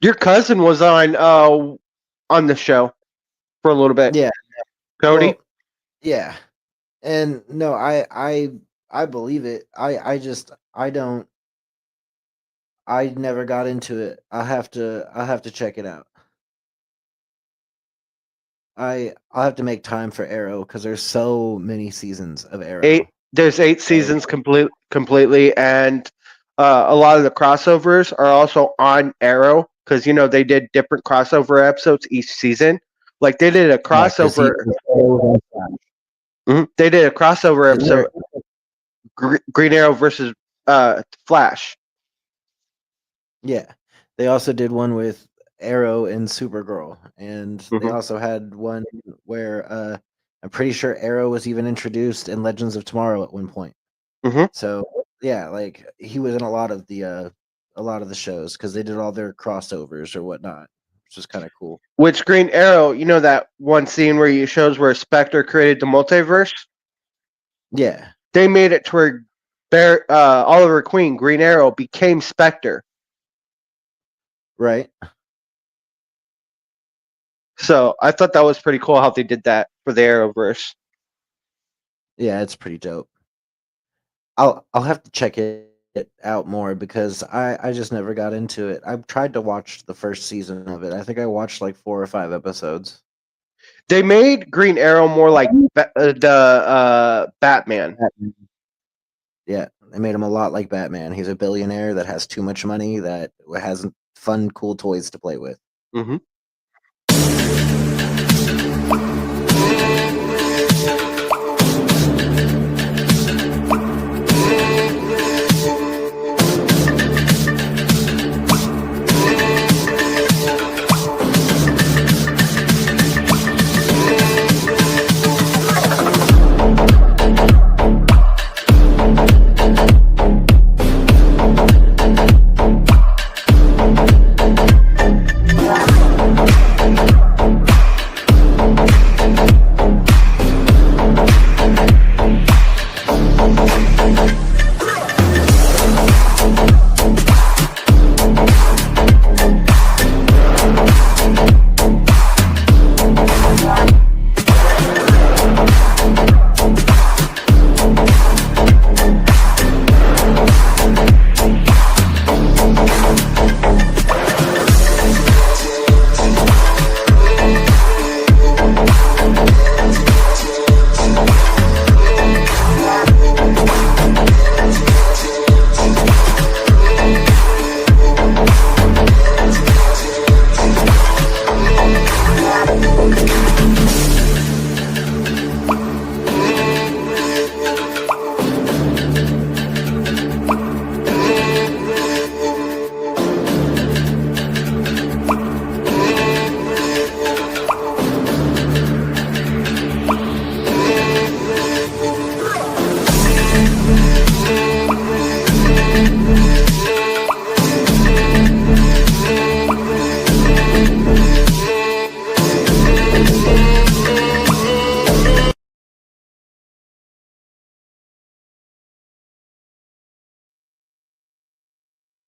Your cousin was on the show for a little bit. Yeah, Cody. Well, yeah, and no, I believe it. I don't. I never got into it. I'll have to check it out. I'll have to make time for Arrow because there's so many seasons of Arrow. There's 8 seasons completely, and a lot of the crossovers are also on Arrow because they did different crossover episodes each season, Like they did a 'cause he crossover. was always on Flash. They did a crossover And there- episode, Green Arrow versus Flash. Yeah, they also did one with Arrow and Supergirl, and they also had one where I'm pretty sure Arrow was even introduced in Legends of Tomorrow at one point. So yeah, like he was in a lot of the shows because they did all their crossovers or whatnot, which is kind of cool. Which Green Arrow, you know that one scene where he shows where Spectre created the multiverse? Yeah, They made it to where Oliver Queen, Green Arrow, became Spectre. right. So I thought that was pretty cool how they did that for the Arrowverse. Yeah, it's pretty dope. I'll have to check it out more because I just never got into it. I tried to watch the first season of it. I think I watched like 4 or 5 episodes. They made Green Arrow more like the Batman. Yeah, they made him a lot like Batman. He's a billionaire that has too much money that has fun, cool toys to play with.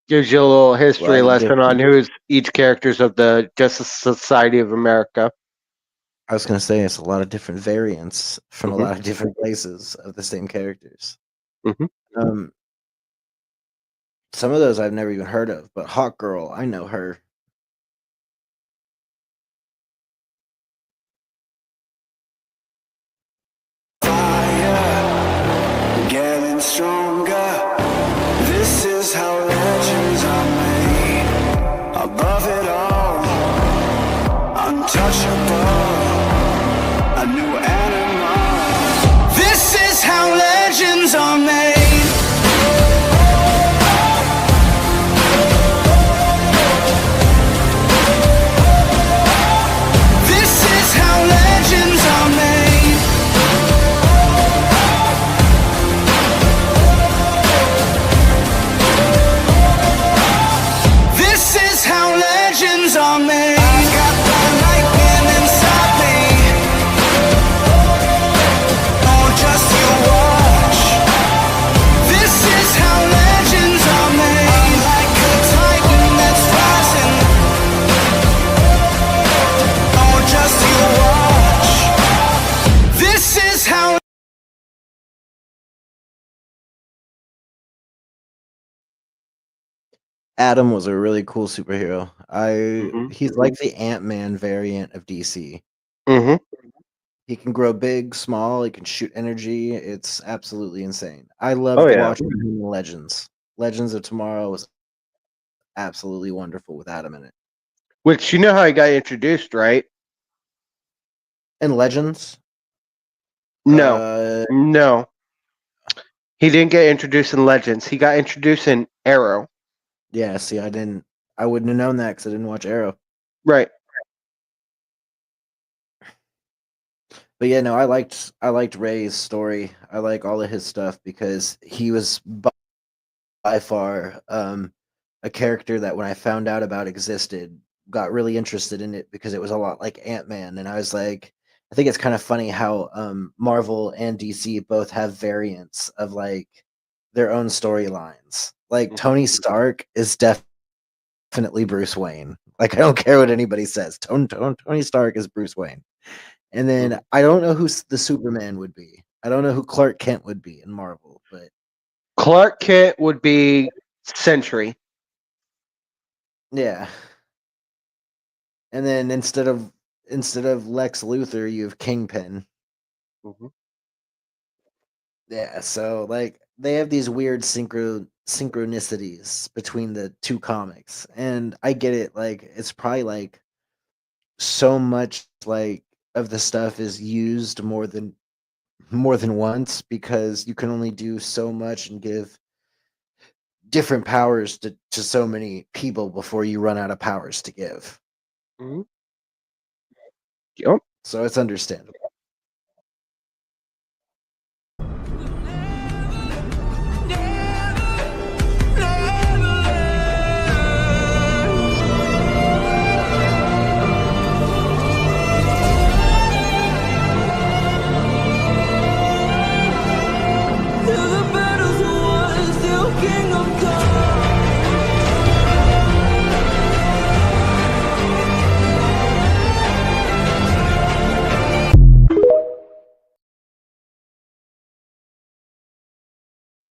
Gives you a little history Lot of lesson on different- who's each characters of the Justice Society of America. I was gonna say it's a lot of different variants from a lot of different places of the same characters. Some of those I've never even heard of, but Hawk Girl, I know her. Getting stronger. This is how legends are made. Above it all, untouchable. A new animal. This is how legends are made. This is how legends are made. This is how legends are made. I got the lightning inside me. Oh, just you watch. This is how legends are made. I'm like a titan that's rising. Oh, just you watch. This is how. Adam was a really cool superhero. He's like the Ant-Man variant of DC. He can grow big, small. He can shoot energy. It's absolutely insane. I loved watching him in Legends. Legends of Tomorrow was absolutely wonderful with Adam in it. Which you know how he got introduced, right? And Legends. No, Uh, no, he didn't get introduced in Legends. He got introduced in Arrow. yeah. See, I wouldn't have known that because I didn't watch Arrow. Right. But yeah, no, I liked Ray's story. I like all of his stuff because he was by far a character that when I found out about existed, got really interested in it because it was a lot like Ant-Man, and I was like, I think it's kind of funny how Marvel and DC both have variants of like their own storylines. Like Tony Stark is definitely Bruce Wayne. Like I don't care what anybody says. Tony Stark is Bruce Wayne. And then I don't know who the Superman would be. I don't know who Clark Kent would be in Marvel, but Clark Kent would be Sentry. yeah. And then instead of Lex Luthor, you have Kingpin. Yeah, so like they have these weird synchronicities between the two comics, and I get it. Like it's probably like so much like of the stuff is used more than once because you can only do so much and give different powers to so many people before you run out of powers to give. Yep. So it's understandable.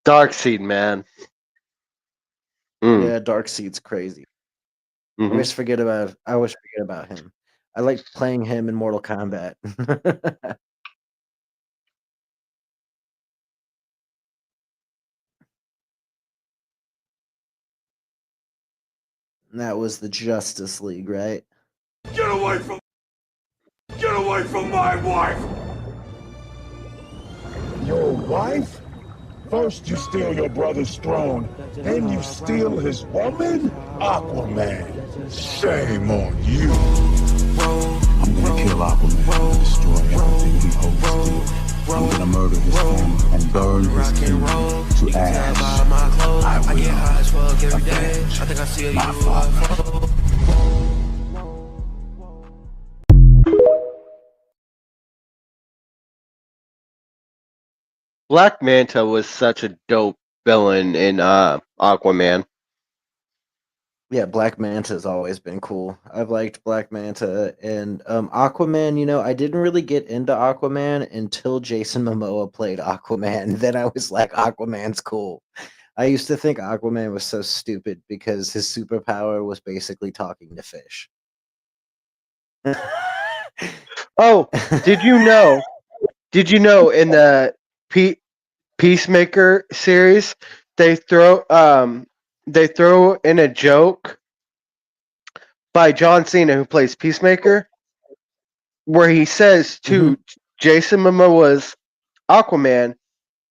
Darkseid, man. Yeah, Darkseid's crazy. I always forget about him. I like playing him in Mortal Kombat. And that was the Justice League, right? Get away from my wife! Your wife? First you steal your brother's throne, then you steal his woman? Aquaman, shame on you. I'm gonna kill Aquaman and destroy everything he holds dear. I'm gonna murder his family and burn his kingdom to ash. I will avenge my father. Black Manta was such a dope villain in Aquaman. Yeah, Black Manta's always been cool. I've liked Black Manta and Aquaman. You know, I didn't really get into Aquaman until Jason Momoa played Aquaman. Then I was like, Aquaman's cool. I used to think Aquaman was so stupid because his superpower was basically talking to fish. Oh, did you know? Did you know in the Peacemaker series they throw in a joke by John Cena who plays Peacemaker where he says to Jason Momoa's Aquaman,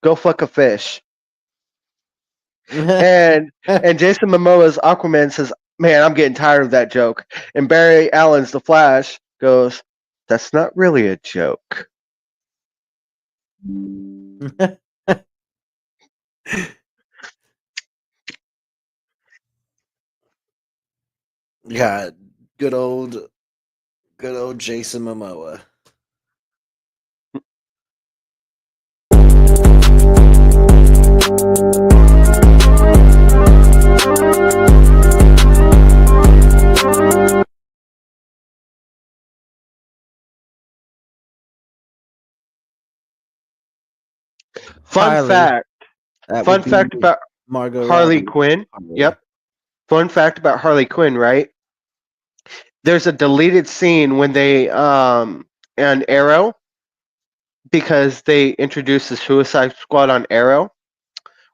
"Go fuck a fish." and Jason Momoa's Aquaman says, "Man, I'm getting tired of that joke." And Barry Allen's The Flash goes, "That's not really a joke." Yeah, good old Jason Momoa. Fun fact about Margot Harley Robbie. Quinn. Yep. Fun fact about Harley Quinn, right? There's a deleted scene when they on Arrow because they introduced the Suicide Squad on Arrow,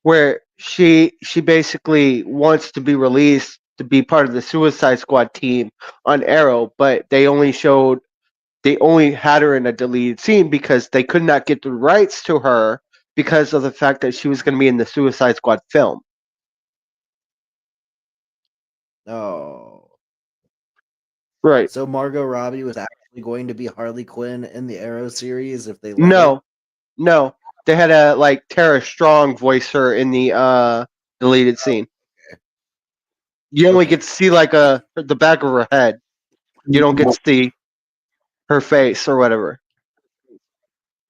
where she basically wants to be released to be part of the Suicide Squad team on Arrow, but they only showed they only had her in a deleted scene because they could not get the rights to her because of the fact that she was going to be in the Suicide Squad film. Oh. Right. So Margot Robbie was actually going to be Harley Quinn in the Arrow series if they let her? No. They had a like Tara Strong voice her in the deleted scene. You only get to see like the back of her head. You don't get to see her face or whatever.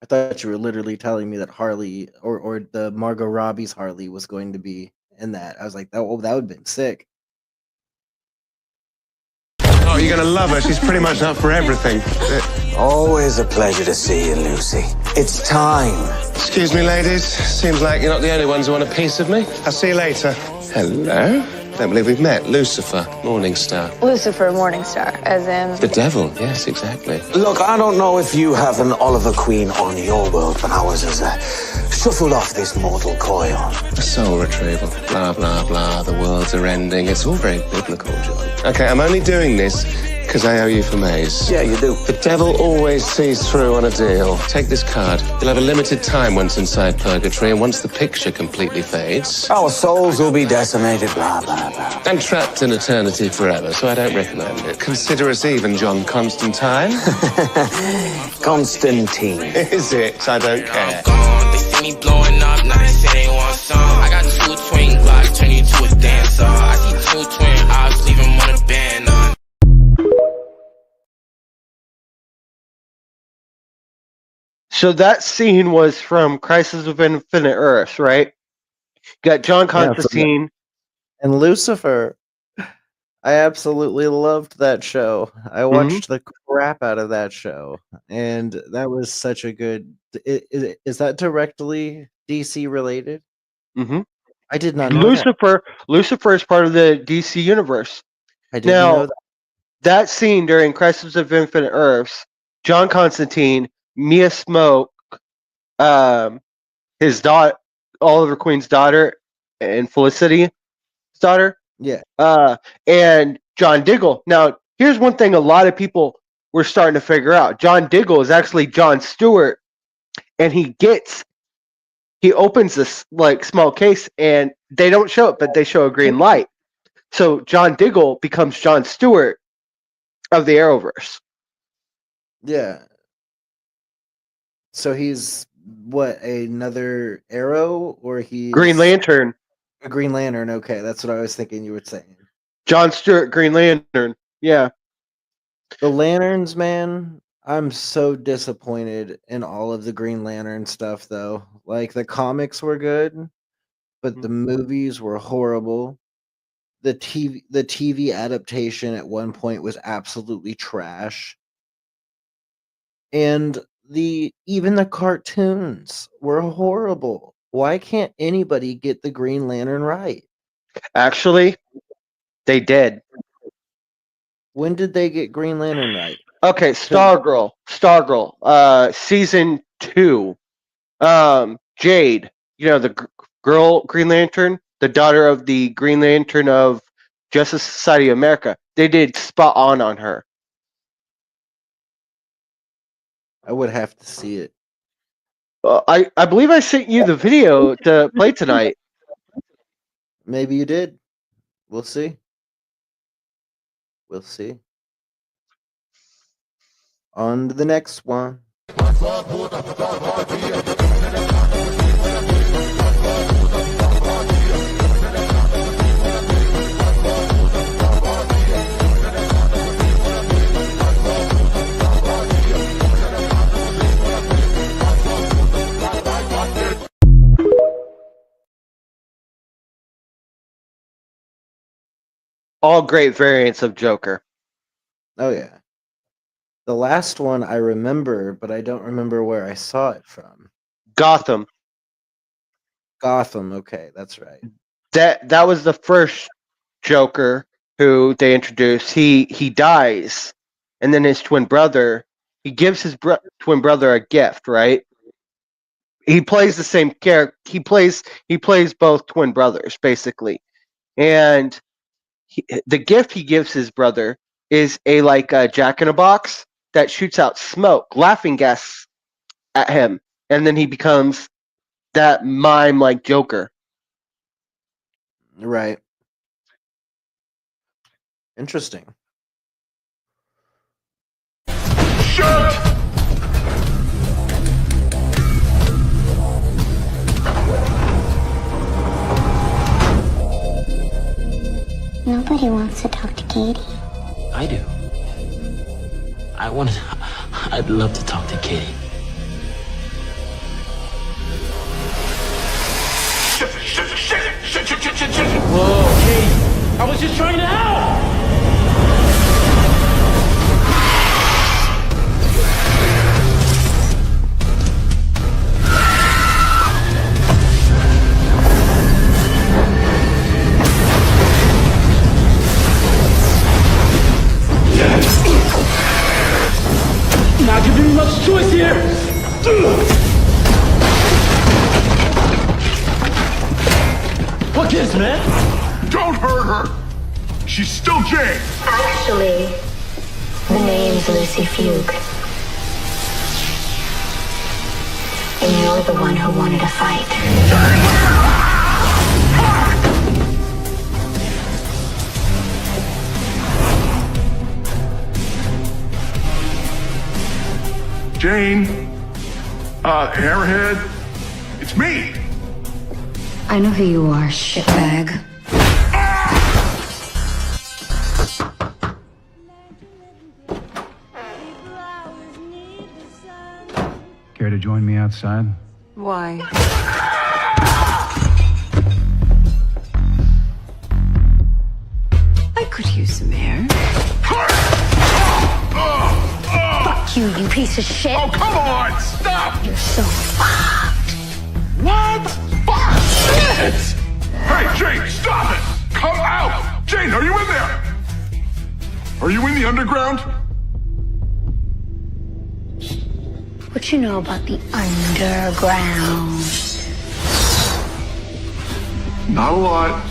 I thought you were literally telling me that Harley or the Margot Robbie's Harley was going to be in that. I was like, that would have been sick. Oh, you're gonna love her. She's pretty much up for everything. Always a pleasure to see you, Lucy. It's time. Excuse me, ladies. Seems like you're not the only ones who want a piece of me. I'll see you later. Hello? Don't believe we've met. Lucifer, Morningstar. Lucifer Morningstar, as in... The devil, yes, exactly. Look, I don't know if you have an Oliver Queen on your world, but ours is shuffled off this mortal coil. A soul retrieval. Blah, blah, blah. The worlds are ending. It's all very biblical, John. Okay, I'm only doing this because I owe you for Maze. Yeah, you do. The devil always sees through on a deal. Take this card. You'll have a limited time once inside purgatory, and once the picture completely fades... Our souls will be decimated, blah, blah, blah. And trapped in eternity forever, so I don't recommend it. Consider us even, John Constantine. Constantine. Is it? I don't care. They see me blowing up, now they say they want some. I got 2 twin glocks, turn you to a dancer. I see 2 twin eyes, leave them on a band. So that scene was from Crisis of Infinite Earths, right? You got John Constantine. And Lucifer. I absolutely loved that show. I watched the crap out of that show. And that was such a good... Is that directly DC related? Mm-hmm. I did not know Lucifer is part of the DC universe. I didn't know that. That scene during Crisis of Infinite Earths, John Constantine, Mia Smoke, his daughter, Oliver Queen's daughter, and Felicity's daughter. Yeah. And John Diggle. Now, here's one thing a lot of people were starting to figure out. John Diggle is actually John Stewart, and he opens this like small case, and they don't show it, but they show a green light. So John Diggle becomes John Stewart of the Arrowverse. Yeah. So he's what, another Arrow, or he's Green Lantern? A Green Lantern. Okay, that's what I was thinking you were saying. John Stewart, Green Lantern. Yeah. The Lanterns, man. I'm so disappointed in all of the Green Lantern stuff, though. Like, the comics were good, but the movies were horrible. The TV adaptation at one point was absolutely trash. And even the cartoons were horrible. Why can't anybody get the Green Lantern right? Actually, they did. When did they get Green Lantern right? Okay, Stargirl, season 2. Jade, the girl Green Lantern, the daughter of the Green Lantern of Justice Society of America. They did spot on her. I would have to see it. I believe I sent you the video to play tonight. Maybe you did. We'll see. We'll see. On to the next one. All great variants of Joker. Oh, yeah. The last one I remember, but I don't remember where I saw it from. Gotham. Okay, that's right. That was the first Joker who they introduced. He dies, and then his twin brother, he gives his twin brother a gift, right? He plays the same character. He plays both twin brothers, basically. And the gift he gives his brother is a Jack in a Box, that shoots out smoke, laughing gas at him, and then he becomes that mime like Joker. Right. Interesting. Nobody wants to talk to Katie. I do. I'd love to talk to Katie. Whoa, Katie! I was just trying to help! Not giving me much choice here! What gives, man? Don't hurt her! She's still Jane! Actually, the name's Lucy Fugue. And you're the one who wanted to fight. Jane, Airhead, it's me! I know who you are, shitbag. Care to join me outside? Why? I could use some air. Fuck you, you piece of shit. Oh, come on! Stop! You're so fucked. What? Fuck! Shit! Hey, Jane, stop it! Come out! Jane, are you in there? Are you in the underground? What you know about the underground? Not a lot.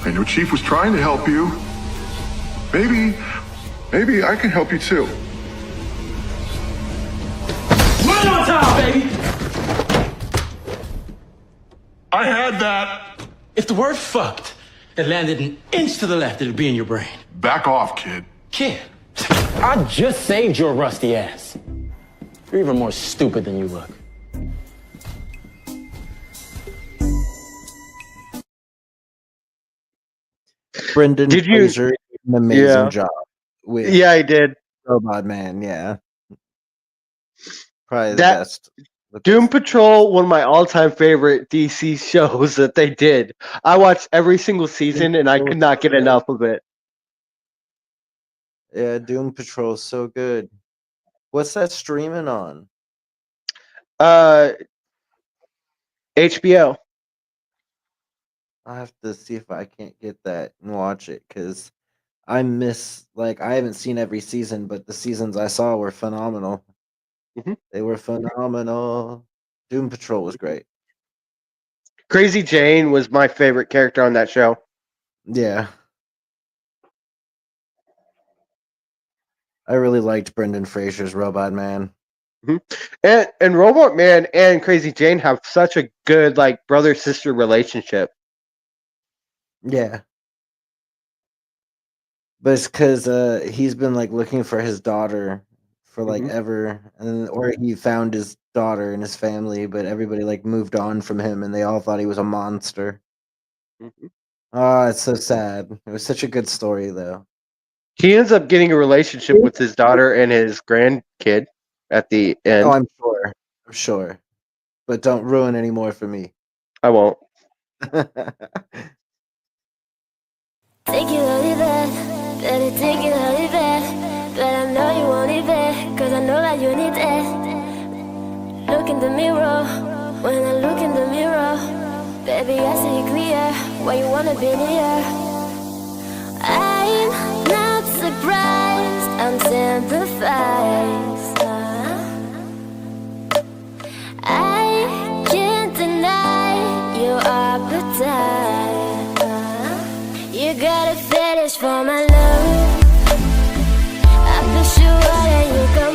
I know Chief was trying to help you. Maybe I can help you too. Right on top, baby! I had that. If the word fucked had landed an inch to the left, it'd be in your brain. Back off, kid. Kid, I just saved your rusty ass. You're even more stupid than you look. Brendan Fraser did an amazing job with I did. Robot Man, yeah. Probably the That- best. Doom Patrol, one of my all-time favorite DC shows that they did. I watched every single season and I could not get enough of it. Yeah, Doom Patrol's so good. What's that streaming on? HBO. I'll have to see if I can't get that and watch it because I haven't seen every season, but the seasons I saw were phenomenal. They were phenomenal. Doom Patrol was great. Crazy Jane was my favorite character on that show. Yeah. I really liked Brendan Fraser's Robot Man. And Robot Man and Crazy Jane have such a good like brother-sister relationship. Yeah. But it's because he's been like looking for his daughter for like ever, or he found his daughter and his family, but everybody like moved on from him, and they all thought he was a monster. Oh, it's so sad. It was such a good story, though. He ends up getting a relationship with his daughter and his grandkid at the end. Oh, I'm sure, but don't ruin any more for me. I won't. Take it or leave it, better take it or leave it. But I know you won't leave it, cause I know that you need it. Look in the mirror, when I look in the mirror, baby I see it clear, why you wanna be near. I'm not surprised, I'm sympathized. I can't deny your appetite. You got a fetish for my love. I push you out and you go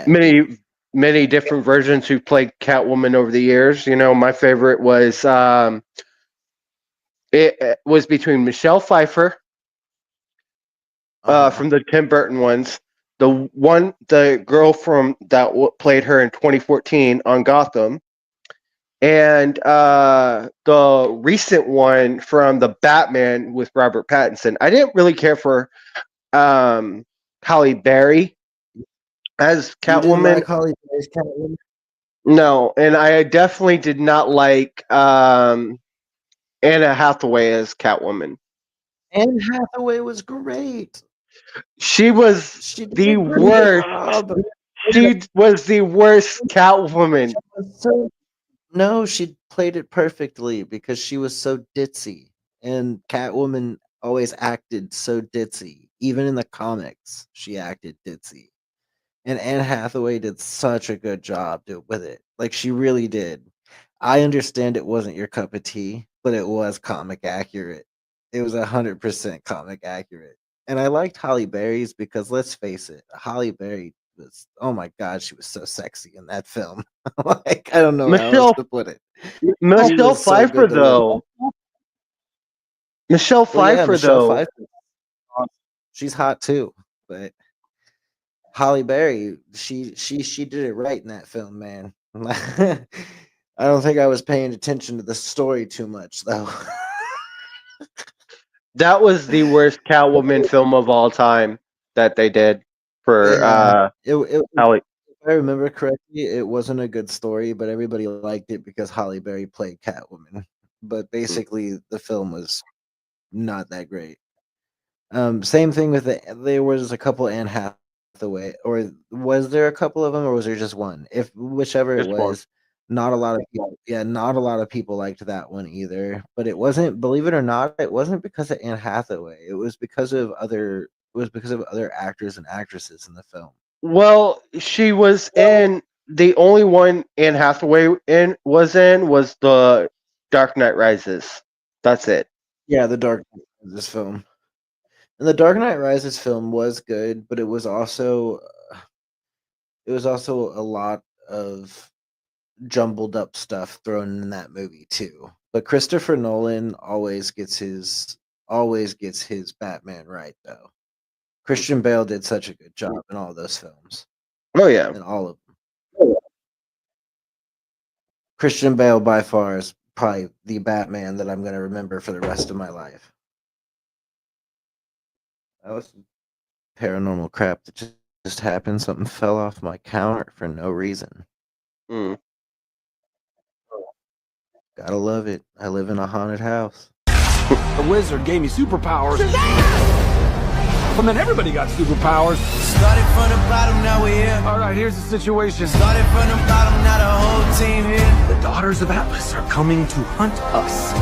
many different versions who played Catwoman over the years. You know, my favorite was it was between Michelle Pfeiffer from the Tim Burton ones, the girl from that played her in 2014 on Gotham, and the recent one from the Batman with Robert Pattinson. I didn't really care for Halle Berry as You didn't Catwoman. like Halle Berry's Catwoman? No, and I definitely did not like Anna Hathaway as Catwoman. Anne Hathaway was great. She was the worst. She was the worst Catwoman. No, she played it perfectly because she was so ditzy, and Catwoman always acted so ditzy. Even in the comics, she acted ditzy. And Anne Hathaway did such a good job with it. Like, she really did. I understand it wasn't your cup of tea, but it was comic accurate. It was 100% comic accurate. And I liked Halle Berry's because, let's face it, Halle Berry was, oh my god, she was so sexy in that film. Like, I don't know how else to put it. Michelle Pfeiffer, though. Michelle Pfeiffer, though. She's hot too, but Halle Berry, she did it right in that film, man. I don't think I was paying attention to the story too much, though. That was the worst Catwoman film of all time that they did for Halle. If I remember correctly, it wasn't a good story, but everybody liked it because Halle Berry played Catwoman. But basically, the film was not that great. Same thing with there was a couple Anne Hathaway, or was there a couple of them, or was there just one? Whichever it was, not a lot of people. Yeah, not a lot of people liked that one either. But it wasn't, believe it or not, it wasn't because of Anne Hathaway. It was because of other actors and actresses in the film. Well, she was in the only one Anne Hathaway was the Dark Knight Rises. That's it. Yeah, the Dark Knight Rises film. And the Dark Knight Rises film was good, but it was also a lot of jumbled up stuff thrown in that movie too. But Christopher Nolan always gets his Batman right, though. Christian Bale did such a good job in all those films. Oh yeah, in all of them. Christian Bale by far is probably the Batman that I'm going to remember for the rest of my life. That was paranormal crap that just happened. Something fell off my counter for no reason. Gotta love it. I live in a haunted house. The wizard gave me superpowers. Well, then everybody got superpowers. Started from the bottom, now we're here. All right, here's the situation. Started from the bottom, now the whole team here. The daughters of Atlas are coming to hunt us.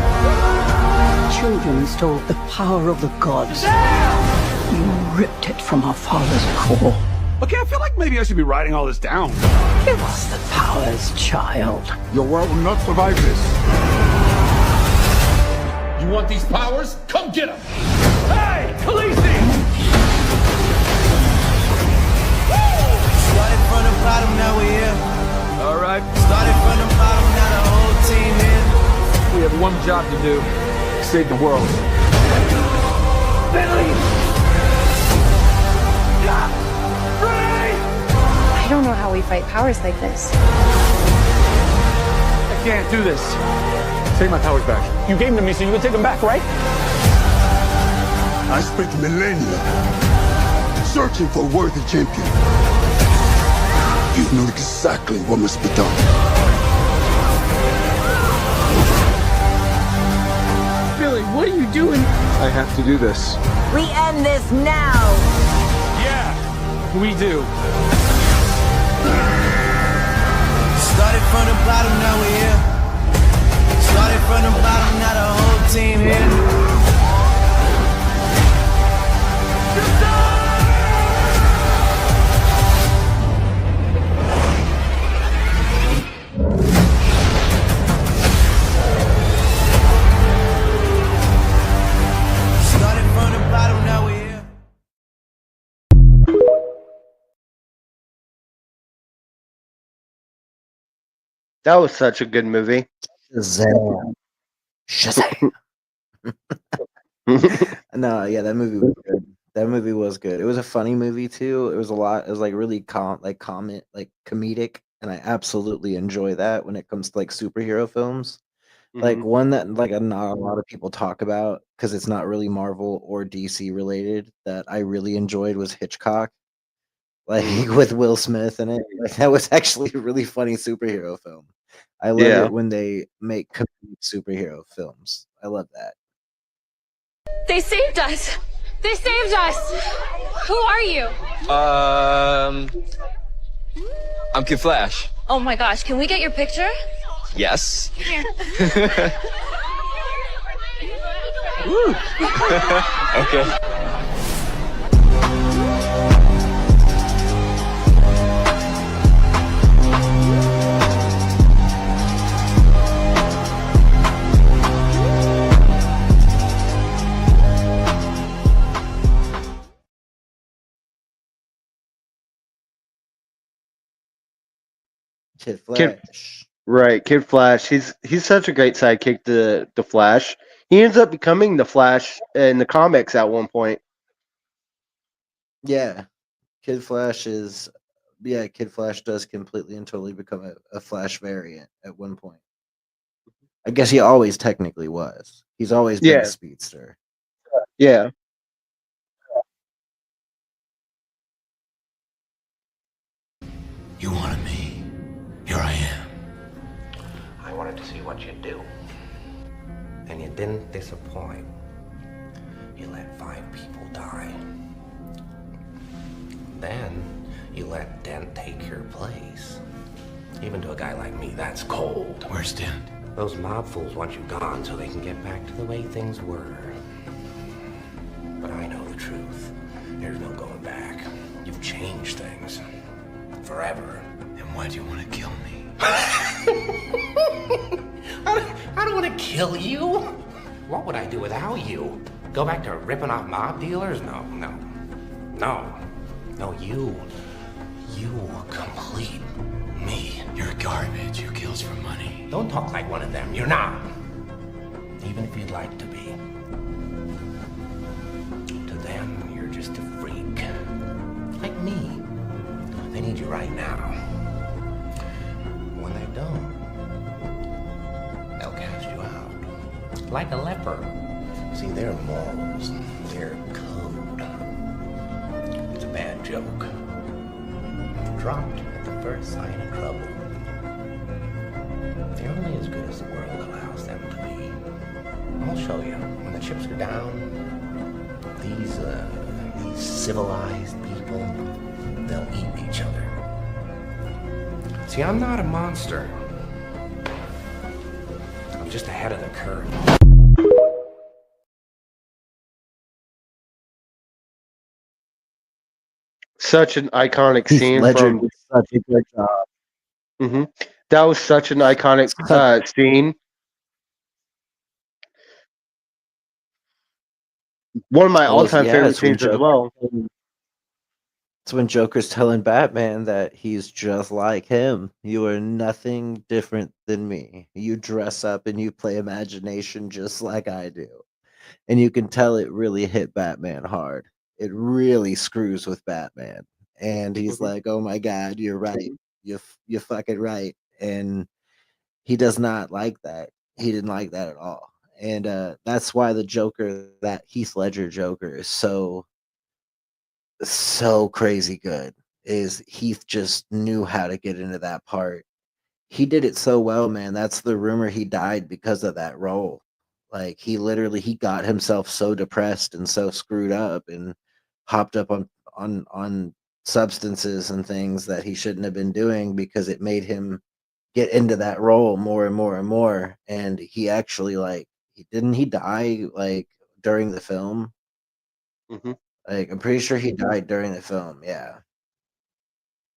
Children stole the power of the gods. You ripped it from our father's core. Okay, I feel like maybe I should be writing all this down. Give us the powers, child. Your world will not survive this. You want these powers? Come get them. Hey, Khaleesi! Started from the bottom, now we're here. All right. Started from the bottom, now the whole team here. We have one job to do. Save the world. Billy! I don't know how we fight powers like this. I can't do this. Take my powers back. You gave them to me so you could take them back, right? I spent millennia searching for a worthy champion. You know exactly what must be done. Billy, what are you doing? I have to do this. We end this now. Yeah, we do. Started from the bottom, now we're here. Started from the bottom, now the whole team here. That was such a good movie. Shazam. Shazam. No, yeah, that movie was good. That movie was good. It was a funny movie too. It was a lot. It was like really comedic, and I absolutely enjoy that when it comes to like superhero films. Like one that like not a lot of people talk about because it's not really Marvel or DC related. That I really enjoyed was Hitchcock, like with Will Smith in it. Like that was actually a really funny superhero film. I love Yeah. it when they make comedic superhero films. I love that. They saved us! They saved us! Who are you? I'm Kid Flash. Oh my gosh, can we get your picture? Yes. Here. Okay. Kid Flash. Right, Kid Flash. He's such a great sidekick to the Flash. He ends up becoming the Flash in the comics at one point. Yeah, Kid Flash does completely and totally become a Flash variant at one point. I guess he always technically was. He's always been Yeah. a speedster. Yeah. You wanted me. Here I am. I wanted to see what you'd do. And you didn't disappoint. You let 5 people die. Then you let Dent take your place. Even to a guy like me, that's cold. Where's Dent? Those mob fools want you gone so they can get back to the way things were. But I know the truth. There's no going back. You've changed things. Forever. Then why do you want to kill me? I don't want to kill you. What would I do without you? Go back to ripping off mob dealers? No. No, you complete me. You're garbage. Who kills for money? Don't talk like one of them. You're not. Even if you'd like to be. To them, you're just a freak. Like me. They need you right now. When they don't, they'll cast you out. Like a leper. See, their morals, their code. It's a bad joke. Dropped at the first sign of trouble. They're only as good as the world allows them to be. I'll show you. When the chips are down, these civilized people, they'll eat each other. See, I'm not a monster. I'm just ahead of the curve. Such an iconic scene Ledger from. did such a good job. That was such an iconic scene. One of my all-time favorite scenes as well. It's when Joker's telling Batman that he's just like him. You are nothing different than me. You dress up and you play imagination just like I do. And you can tell it really hit Batman hard. It really screws with Batman. And he's like, oh my God, you're right. You're fucking right. And he does not like that. He didn't like that at all. And that's why the Joker, that Heath Ledger Joker, is so crazy good. Is Heath just knew how to get into that part. He did it so well, man. That's the rumor he died because of that role. Like he got himself so depressed and so screwed up and hopped up on substances and things that he shouldn't have been doing because it made him get into that role more and more and more. And he actually didn't he die like during the film? Like I'm pretty sure he died during the film. Yeah.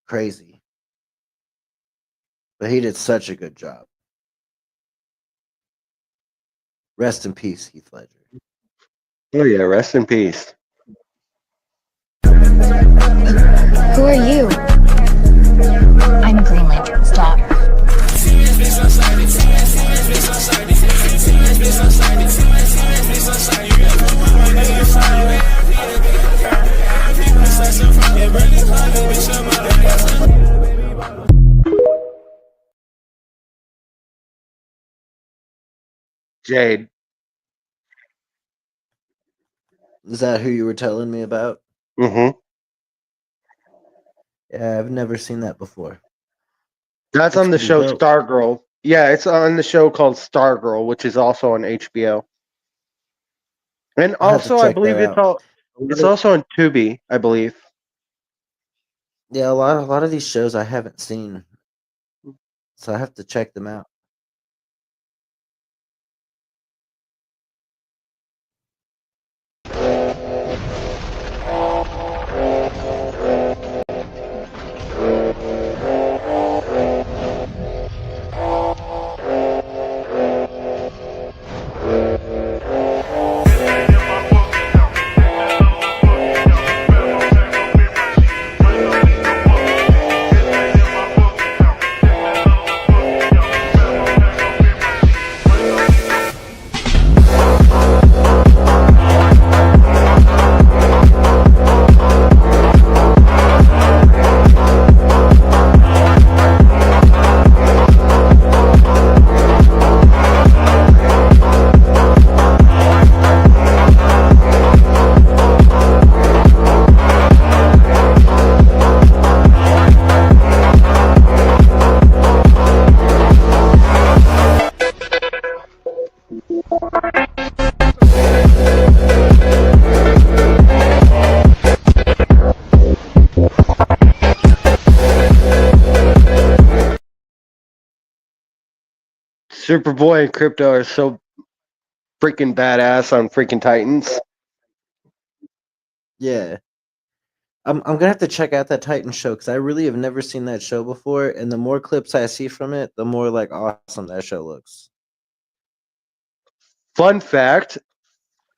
Crazy. But he did such a good job. Rest in peace, Heath Ledger. Oh yeah, rest in peace. Who are you? I'm Green Lantern's daughter. Jade. Is that who you were telling me about? Mm-hmm. Yeah, I've never seen that before. That's Looks on the pretty show dope. Stargirl. Yeah, it's on the show called Stargirl, which is also on HBO. And I'll have to also, I check believe that it's out. all. It's also on Tubi, I believe. Yeah, a lot of these shows I haven't seen, so I have to check them out. Superboy and Crypto are so freaking badass on freaking Titans. Yeah. I'm gonna have to check out that Titan show because I really have never seen that show before, and the more clips I see from it, the more like awesome that show looks. Fun fact: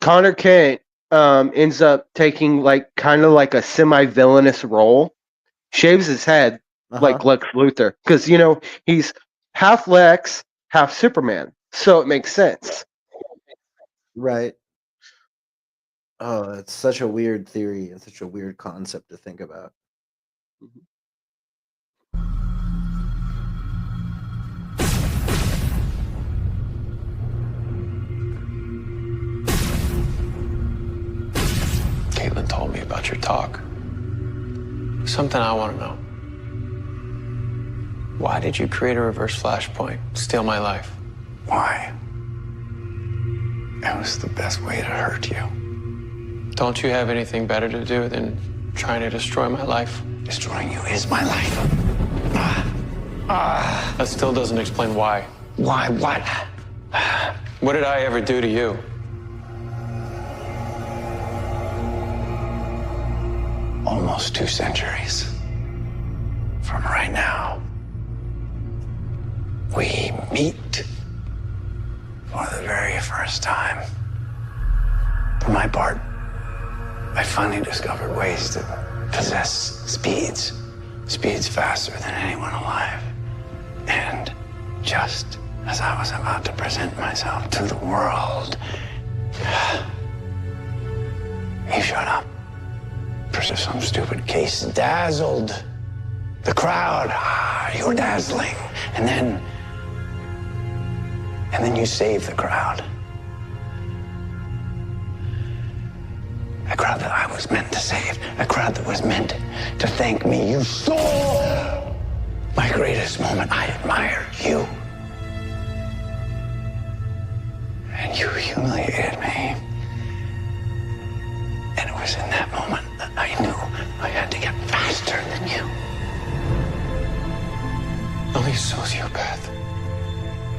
Connor Kent ends up taking like kind of like a semi-villainous role, shaves his head like Lex Luthor, because he's half Lex, half Superman, so it makes sense. Right. Oh, it's such a weird theory and such a weird concept to think about. Caitlin told me about your talk. Something I want to know. Why did you create a reverse flashpoint? Steal my life? Why? It was the best way to hurt you. Don't you have anything better to do than trying to destroy my life? Destroying you is my life. That still doesn't explain why. Why? What? What did I ever do to you? Almost 2 centuries. From right now, we meet for the very first time. For my part, I finally discovered ways to possess speeds. Speeds faster than anyone alive. And just as I was about to present myself to the world, you showed up. For some stupid case, dazzled the crowd. You were dazzling. And then you saved the crowd. A crowd that I was meant to save. A crowd that was meant to thank me. You saw my greatest moment. I admired you. And you humiliated me. And it was in that moment that I knew I had to get faster than you. Only a sociopath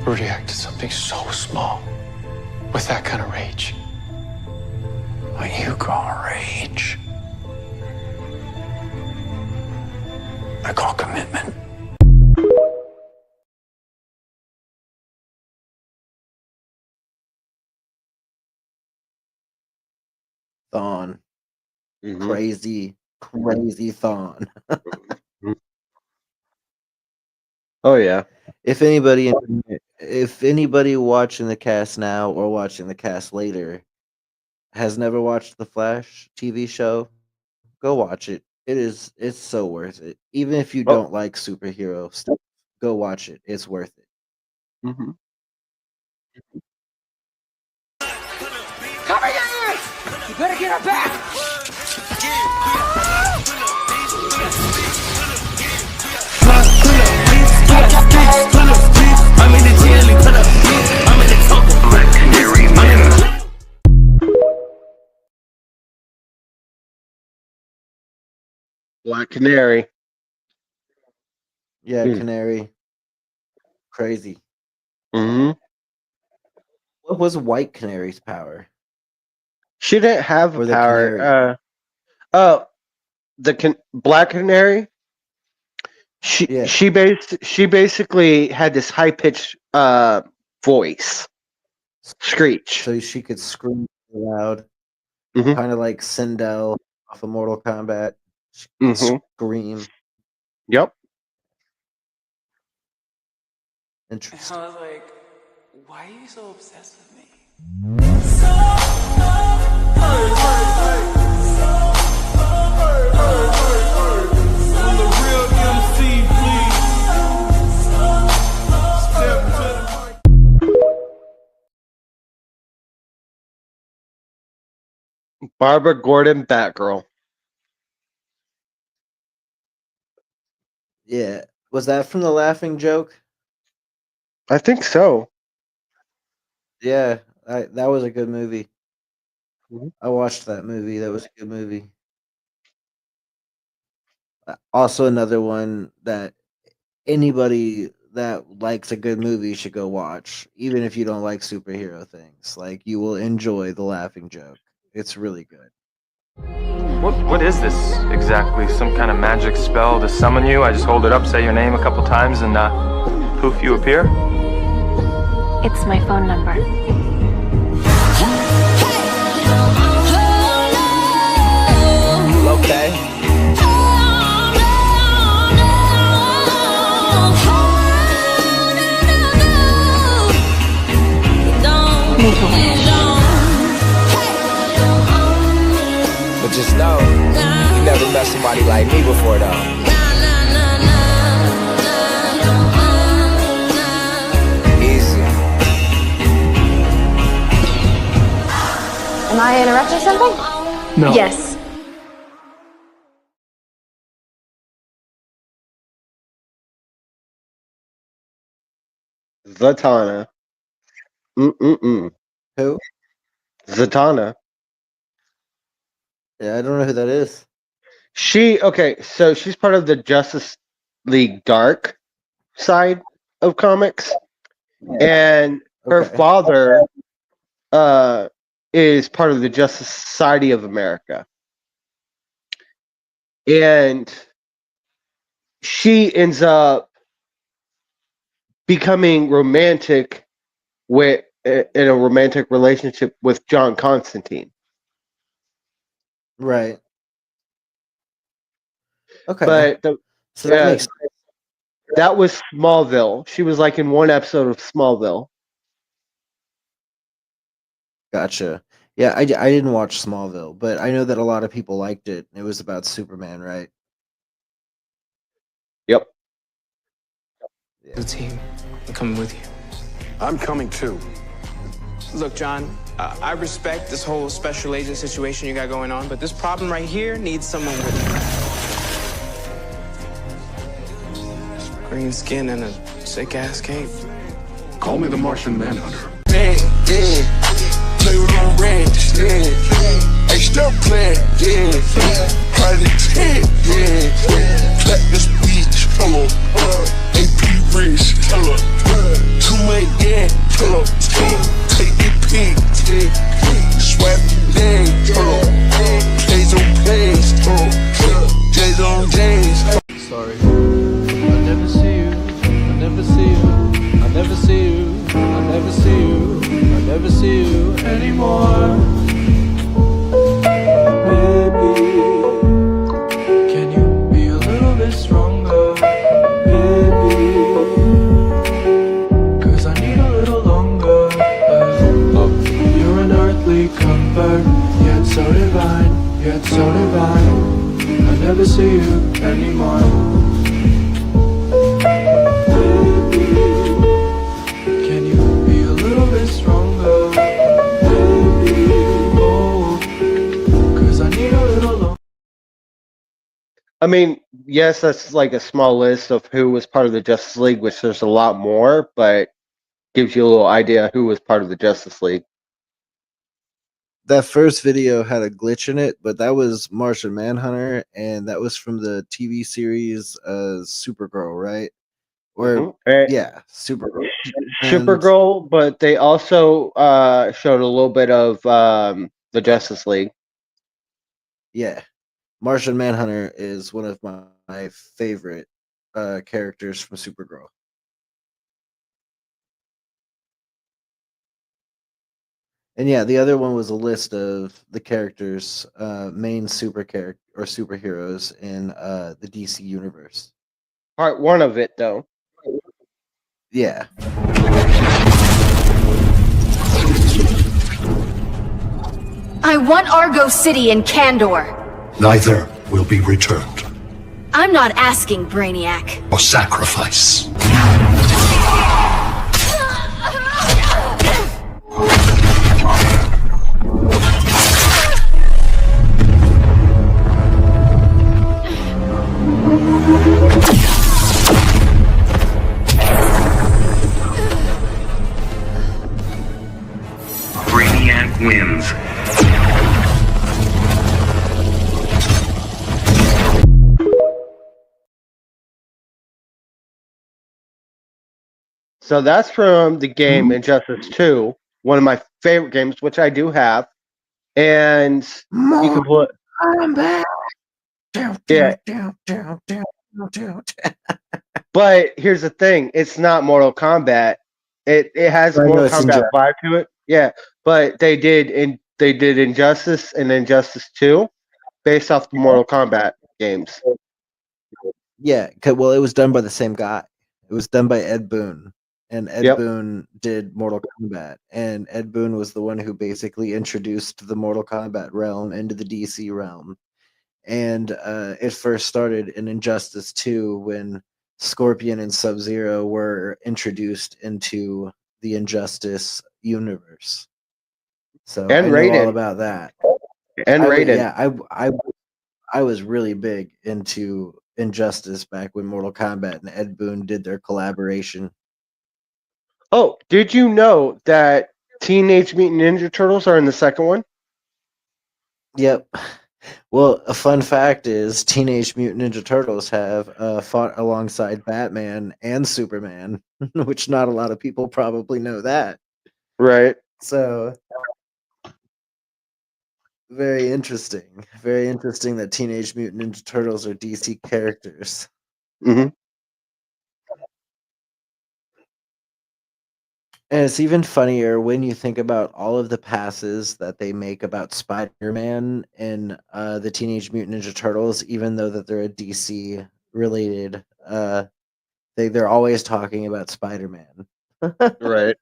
would react to something so small with that kind of rage. What you call rage, I call commitment. Thawne. Crazy Thawne. Oh yeah. If anybody watching the cast now or watching the cast later has never watched the Flash TV show, go watch it. It's so worth it. Even if you don't like superhero stuff, go watch it. It's worth it. Mm-hmm. Cover your ears! You better get her back! I'm in the jelly, put up. I'm in the top. Black Canary Man. Black Canary. Yeah, Canary. Crazy. Mm-hmm. What was White Canary's power? She didn't have Or a the power. Black Canary. She basically had this high pitched voice, screech, so she could scream loud, Mm-hmm. kind of like Sindel off of Mortal Kombat. She could scream. Yep. Interesting. I was like, why are you so obsessed with me? I'm the real MC, please. Step to the Barbara Gordon, Batgirl. Yeah. Was that from the Laughing Joke? I think so. Yeah, that was a good movie. I watched that movie. That was a good movie. Also, another one that anybody that likes a good movie should go watch, even if you don't like superhero things. Like, you will enjoy The Laughing Joke. It's really good. What is this exactly? Some kind of magic spell to summon you? I just hold it up, say your name a couple times, and poof, you appear? It's my phone number. Okay. Make a wish. But just know, you never met somebody like me before, though. Easy. Am I interrupting something? No. Yes. Zatanna. Who? Zatanna. Yeah, I don't know who that is. So she's part of the Justice League Dark side of comics, and her father is part of the Justice Society of America, and she ends up becoming romantic in a romantic relationship with John Constantine. Right. Okay. But that makes sense. that was Smallville. She was like in one episode of Smallville. Gotcha. Yeah, I didn't watch Smallville, but I know that a lot of people liked it. It was about Superman, right? Yep. The team. I'm coming with you. I'm coming too. Look, John, I respect this whole special agent situation you got going on, but this problem right here needs someone with you. Green skin and a sick-ass cape. Call me the Martian Manhunter. Play with my ranch, Hey, still playing, Private 10, Clap this beach, pull up. AP Rich, pull up. Too many, pull up. Take the pink, Swap the name, pull up. Plays on plays, pull up. J's on J's. Sorry. I never see you. I never see you. I never see you. I never see you. I never see you anymore. Baby, can you be a little bit stronger? Baby, 'cause I need a little longer. You're an earthly comfort, yet so divine, yet so divine. I never see you anymore. Can you be a little bit stronger, baby? I mean, yes, that's like a small list of who was part of the Justice League, which there's a lot more, but gives you a little idea who was part of the Justice League. That first video had a glitch in it, but that was Martian Manhunter, and that was from the TV series Supergirl, right? Or yeah, Supergirl. And Supergirl, but they also showed a little bit of the Justice League. yeah, Martian Manhunter is one of my favorite characters from Supergirl. And yeah, the other one was a list of the characters, main superheroes in the DC universe. Part 1 of it, though. Yeah. I want Argo City and Kandor. Neither will be returned. I'm not asking, Brainiac. Or sacrifice. Brainiac wins. So that's from the game Injustice 2, one of my favorite games, which I do have. And you can put. I'm back. Yeah. But here's the thing: it's not Mortal Kombat. It has Mortal Kombat vibe to it. Yeah, but they did Injustice and Injustice 2 based off the Mortal Kombat games. Yeah, well, it was done by the same guy. It was done by Ed Boon, and Ed Boon did Mortal Kombat, and Ed Boon was the one who basically introduced the Mortal Kombat realm into the DC realm. And it first started in Injustice 2 when Scorpion and Sub-Zero were introduced into the Injustice universe. So And I Raiden. know all about that. And Raiden. Yeah, I was really big into Injustice back when Mortal Kombat and Ed Boon did their collaboration. Oh, did you know that Teenage Mutant Ninja Turtles are in the second one? Yep. Well, a fun fact is Teenage Mutant Ninja Turtles have fought alongside Batman and Superman, which not a lot of people probably know that. Right. So, very interesting. Very interesting that Teenage Mutant Ninja Turtles are DC characters. Mm-hmm. And it's even funnier when you think about all of the passes that they make about Spider-Man and the Teenage Mutant Ninja Turtles, even though that they're a DC related, they're always talking about Spider-Man. Right.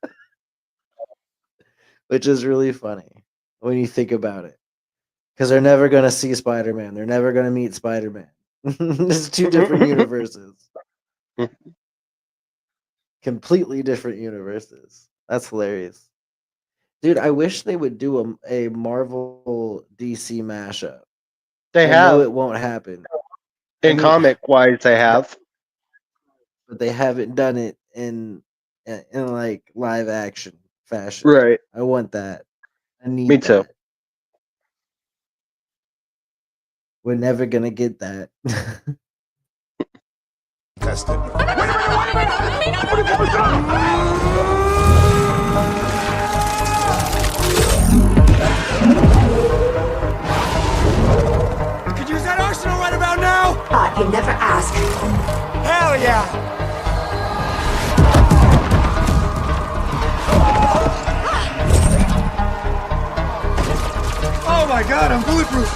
Which is really funny when you think about it. Because they're never going to see Spider-Man. They're never going to meet Spider-Man. It's two different universes. Completely different universes. That's hilarious. Dude, I wish they would do a Marvel DC mashup. They I have. know it won't happen. In comic-wise, they have. But they haven't done it in like live action fashion. Right. I want that. I need Me too. that. We're never gonna get that. Tested. Could use that arsenal right about now! You never ask. Hell yeah! Oh my god, I'm bulletproof!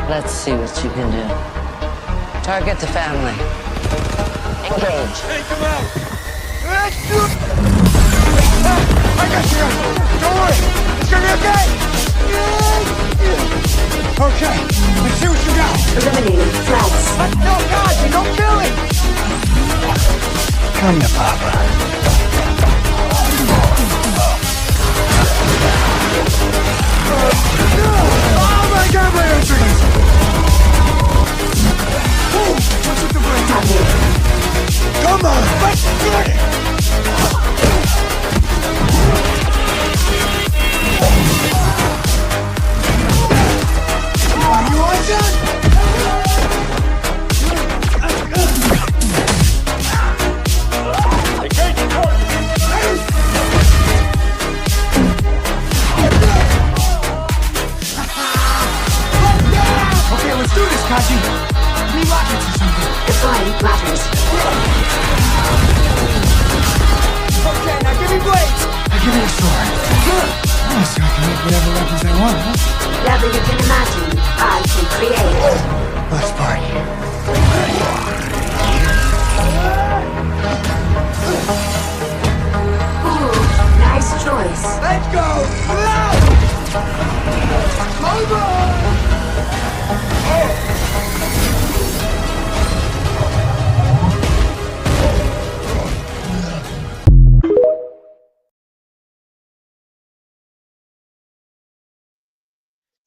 Let's see what you can do. Target the family. Engage. Hey, come out! Let's do it! I got you guys! Don't worry! It's gonna be okay! Okay, let's see what you got! Eliminating threats. No, God, you don't kill it! Come here, Papa. Oh my god, my arteries! Kaji, give me rockets or something. It's fine, rockets. Okay, now give me blades. Now give me a sword. Oh, so I can make whatever weapons I want, huh? Whatever you can imagine, I can create. Let's party. Ooh, nice choice. Let's go! Move on!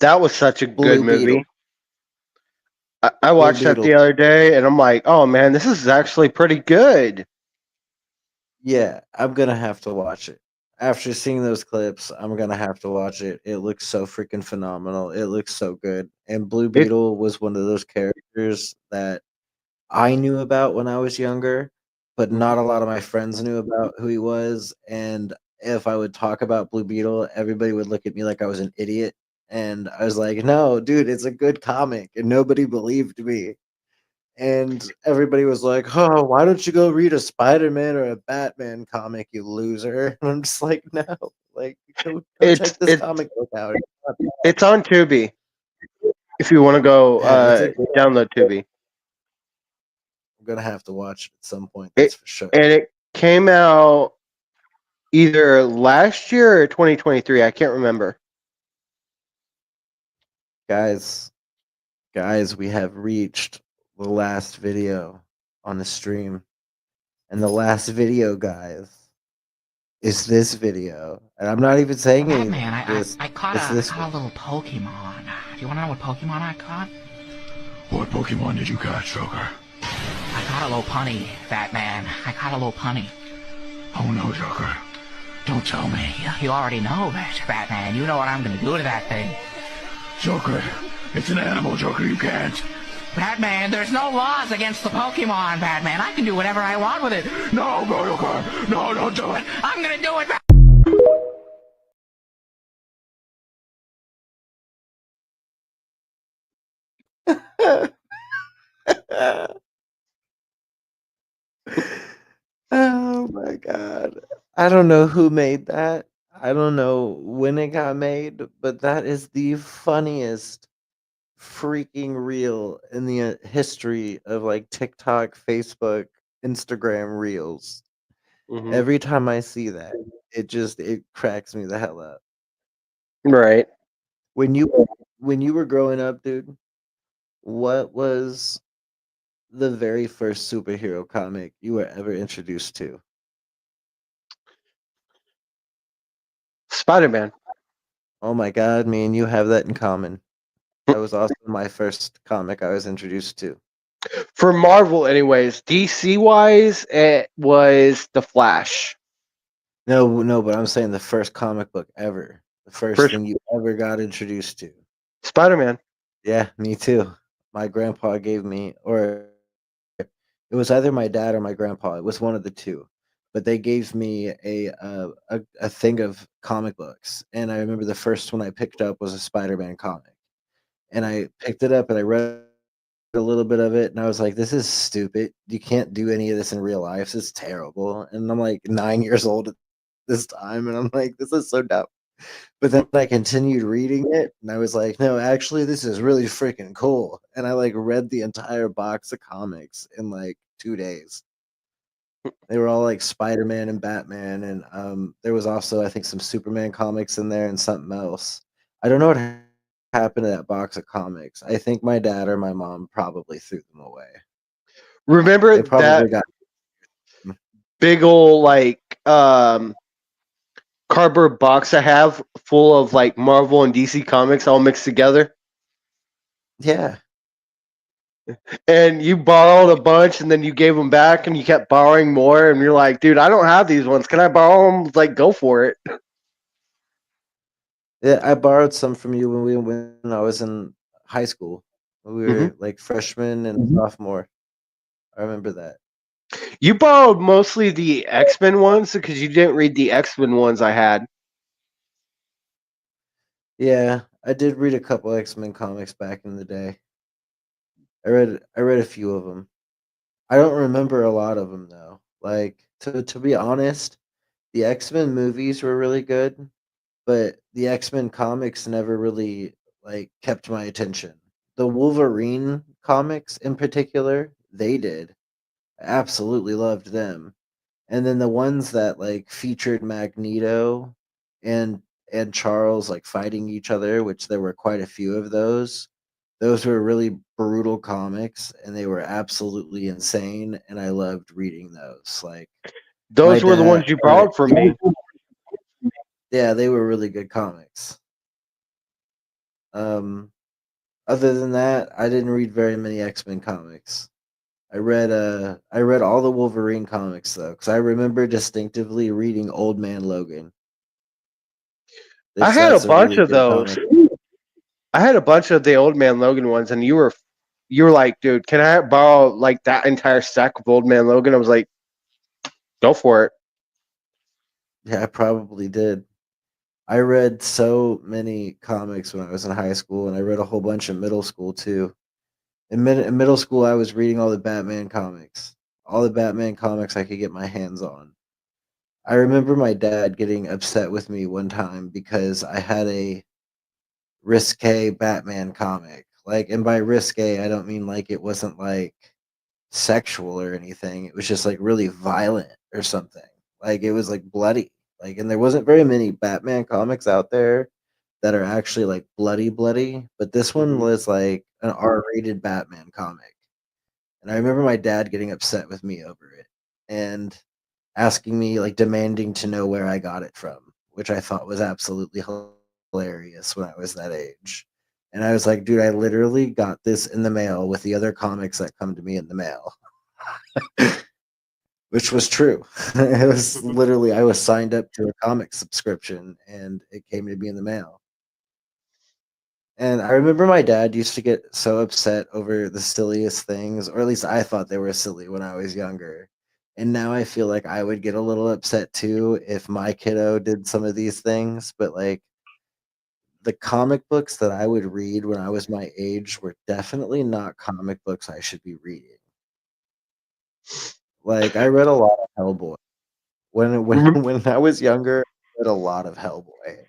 That was such a good Blue movie. Beetle. I watched that Beetle. the other day, and I'm like, oh man, this is actually pretty good. Yeah, I'm gonna have to watch it. After seeing those clips, I'm gonna have to watch it. It looks so freaking phenomenal. It looks so good. And Blue It, Beetle was one of those characters that I knew about when I was younger, but not a lot of my friends knew about who he was. And if I would talk about Blue Beetle, everybody would look at me like I was an idiot. And I was like, no, dude, it's a good comic. And nobody believed me. And everybody was like, oh, why don't you go read a Spider-Man or a Batman comic, you loser? And I'm just like, no, like, go check this it's comic book out. it's on Tubi. If you want to go Yeah, it's a good. download Tubi, I'm gonna have to watch it at some point. it That's for sure. and it came out either last year or 2023. I can't remember. Guys, we have reached the last video on the stream. And the last video, guys, is this video. And I'm not even saying anything. Man, I caught it's this a little Pokemon. Do you want to know what Pokemon I caught? What Pokemon did you catch, Joker? I caught a little punny, Batman. I caught a little punny. Oh no, Joker. Don't tell me. You already know, Batman. You know what I'm gonna do to that thing. Joker, it's an animal, Joker. You can't. Batman, there's no laws against the Pokemon, Batman. I can do whatever I want with it. No, Joker. No, don't do it. I'm gonna do it, Oh my god. I don't know who made that. I don't know when it got made, but that is the funniest freaking reel in the history of like TikTok, Facebook, Instagram reels. Mhm. Every time I see that, it cracks me the hell up. Right. When you were growing up, dude, what was the very first superhero comic you were ever introduced to? Spider-Man. Oh my god, me and you have that in common. That was also my first comic I was introduced to. For Marvel, anyways, DC wise, it was The Flash. No, but I'm saying the first comic book ever. The first thing you ever got introduced to. Spider-Man. Yeah, me too. My grandpa gave me, or it was either my dad or my grandpa. It was one of the two. But they gave me a thing of comic books, and I remember the first one I picked up was a Spider-Man comic, and I picked it up and I read a little bit of it, and I was like, "This is stupid. You can't do any of this in real life. This is terrible." And I'm like 9 years old at this time, and I'm like, "This is so dumb." But then I continued reading it, and I was like, "No, actually, this is really freaking cool." And I like read the entire box of comics in like 2 days. They were all like Spider-Man and Batman, and there was also I think some Superman comics in there and something else. I don't know what happened to that box of comics. I think my dad or my mom probably threw them away. Remember They probably that got big old like cardboard box I have full of like Marvel and DC comics all mixed together? Yeah. And you borrowed a bunch and then you gave them back and you kept borrowing more and you're like, dude, I don't have these ones. Can I borrow them? Like, go for it. Yeah, I borrowed some from you when I was in high school. We were like freshmen and sophomore. I remember that. You borrowed mostly the X-Men ones because you didn't read the X-Men ones I had. Yeah, I did read a couple X-Men comics back in the day. I read a few of them. I don't remember a lot of them though. Like to be honest, the X-Men movies were really good, but the X-Men comics never really like kept my attention. The Wolverine comics in particular, they did. I absolutely loved them. And then the ones that like featured Magneto and and Charles like fighting each other, which there were quite a few of those. Those were really brutal comics and they were absolutely insane and I loved reading those. Like my Those were the ones dad you or borrowed from me. yeah, they were really good comics. Um Other than that, I didn't read very many X-Men comics. I read all the Wolverine comics though, because I remember distinctively reading Old Man Logan. I Which had a that's a bunch really of good those. comic. I had a bunch of the Old Man Logan ones, and you were like, dude, can I borrow like that entire stack of Old Man Logan? I was like, go for it. Yeah, I probably did. I read so many comics when I was in high school, and I read a whole bunch in middle school too. In middle school, I was reading all the Batman comics I could get my hands on. I remember my dad getting upset with me one time because I had a risque Batman comic. Like, and by risque, I don't mean like it wasn't like sexual or anything. It was just like really violent or something. Like it was like bloody. Like, and there wasn't very many Batman comics out there that are actually like bloody, bloody. But this one was like an R-rated Batman comic. And I remember my dad getting upset with me over it and asking me, like, demanding to know where I got it from, which I thought was absolutely hilarious when I was that age. And I was like, dude, I literally got this in the mail with the other comics that come to me in the mail, which was true. It was literally, I was signed up to a comic subscription and it came to me in the mail. And I remember my dad used to get so upset over the silliest things, or at least I thought they were silly when I was younger. And now I feel like I would get a little upset too if my kiddo did some of these things. But like the comic books that I would read when I was my age were definitely not comic books I should be reading. Like I read a lot of Hellboy. When I was younger, I read a lot of Hellboy.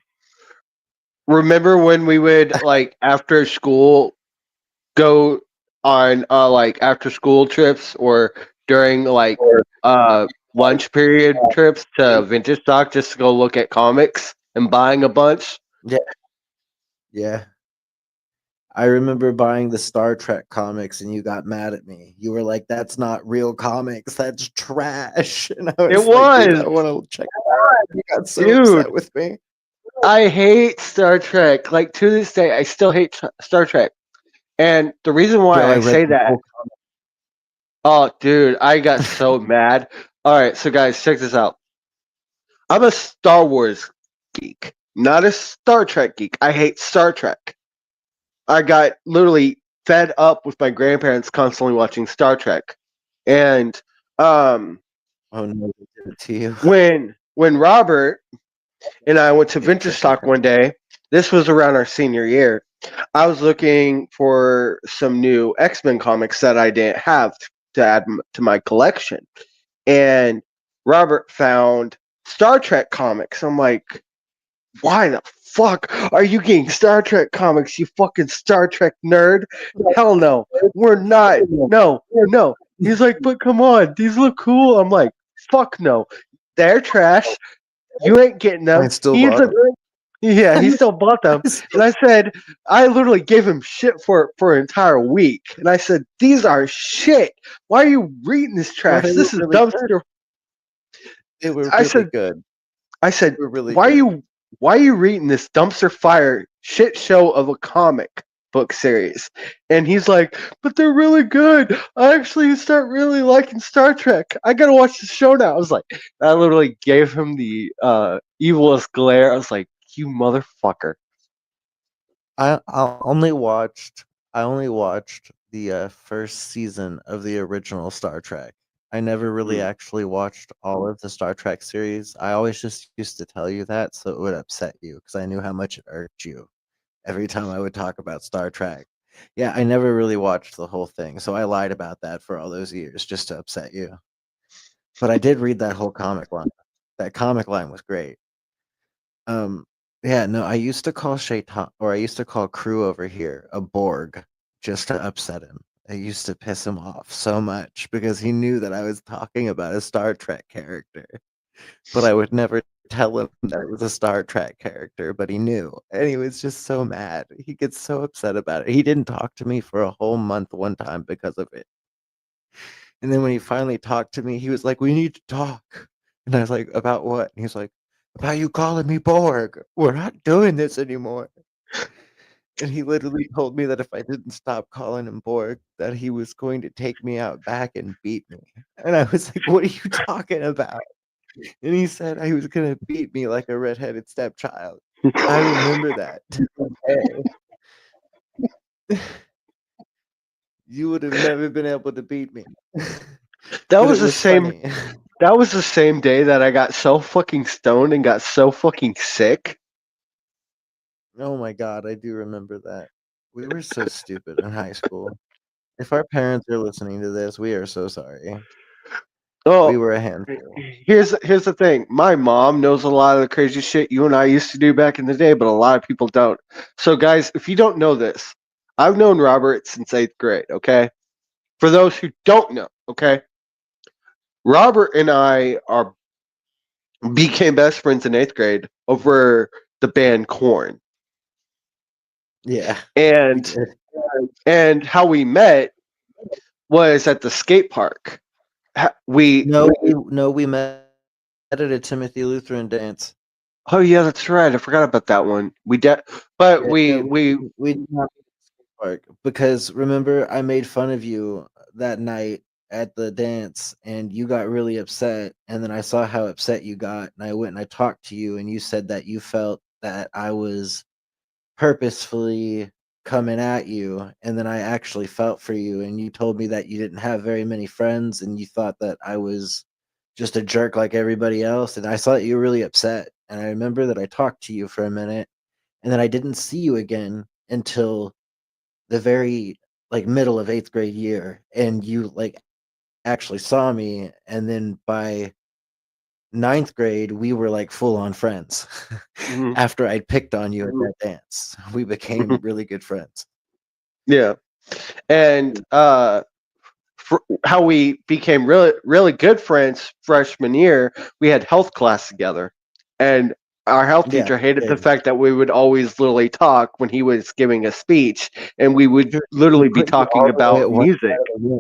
Remember when we would like after school go on like after school trips or during like lunch period trips to vintage stock just to go look at comics and buying a bunch? Yeah. Yeah. I remember buying the Star Trek comics and you got mad at me. You were like, "That's not real comics. That's trash." And I It was like, "Dude, was, I want to check it out." You got so dude. upset with me. I hate Star Trek. Like to this day, I still hate Star Trek. And the reason why Bro, I I read say the that, whole oh, dude, I got so mad. All right, so guys, check this out. I'm a Star Wars geek, not a Star Trek geek. I hate Star Trek. I got literally fed up with my grandparents constantly watching Star Trek. And Oh no, they did it to you. when Robert and I went to Vintage Stock one day, this was around our senior year. I was looking for some new X-Men comics that I didn't have to add to my collection. And Robert found Star Trek comics. I'm like, why the fuck are you getting Star Trek comics, you fucking Star Trek nerd? Hell no. We're not. No, no. He's like, but come on, these look cool. I'm like, fuck no. They're trash. You ain't getting them. I still He's bought a, them. yeah, he still bought them. And I said, I literally gave him shit for an entire week. And I said, these are shit. Why are you reading this Bro, trash? they This were is really good. dumpster. They were I really said, good. I said, They were really why good. are you reading this dumpster fire shit show of a comic book series? And he's like, but they're really good. I actually start really liking Star Trek. I gotta watch the show now. I was like, I literally gave him the evilest glare. I was like, you motherfucker. I only watched the first season of the original Star Trek. I never really actually watched all of the Star Trek series. I always just used to tell you that so it would upset you because I knew how much it irked you every time I would talk about Star Trek. Yeah, I never really watched the whole thing, so I lied about that for all those years just to upset you. But I did read that whole comic line. That comic line was great. Um, yeah, no, I used to call Shaitan, or I used to call Crew over here a Borg just to upset him. I used to piss him off so much because he knew that I was talking about a Star Trek character, but I would never tell him that it was a Star Trek character, but he knew, and he was just so mad. He gets so upset about it. He didn't talk to me for a whole month one time because of it. And then when he finally talked to me, he was like, "We need to talk." And I was like, "About what?" And he's like, "About you calling me Borg. We're not doing this anymore." And he literally told me that if I didn't stop calling him Borg, that he was going to take me out back and beat me. And I was like, "What are you talking about?" And he said he was gonna beat me like a redheaded stepchild. I remember that to this day. You would have never been able to beat me. That But was it the was same. funny. That was the same day that I got so fucking stoned and got so fucking sick. Oh my god, I do remember that. We were so stupid in high school. If our parents are listening to this, we are so sorry. Oh, We were a handful. here's the thing. My mom knows a lot of the crazy shit you and I used to do back in the day, but a lot of people don't. So, guys, if you don't know this, I've known Robert since 8th grade. Okay, for those who don't know, okay, Robert and I became best friends in 8th grade over the band Korn. Yeah. And how we met was at the skate park. We met at a Timothy Lutheran dance. Oh yeah, that's right. I forgot about that one. We did, but Yeah, we we did not meet at the skate park because remember I made fun of you that night at the dance and you got really upset, and then I saw how upset you got and I went and I talked to you and you said that you felt that I was purposefully coming at you, and then I actually felt for you, and you told me that you didn't have very many friends and you thought that I was just a jerk like everybody else, and I saw that you were really upset. And I remember that I talked to you for a minute and then I didn't see you again until the very like middle of 8th grade year, and you like actually saw me, and then by 9th grade we were like full on friends. After I picked on you at that dance, we became really good friends. Yeah, and how we became really good friends freshman year, we had health class together, and our health Yeah, teacher hated the did. fact that we would always literally talk when he was giving a speech, and we would He literally be put you talking all the way about at one music. side of the room.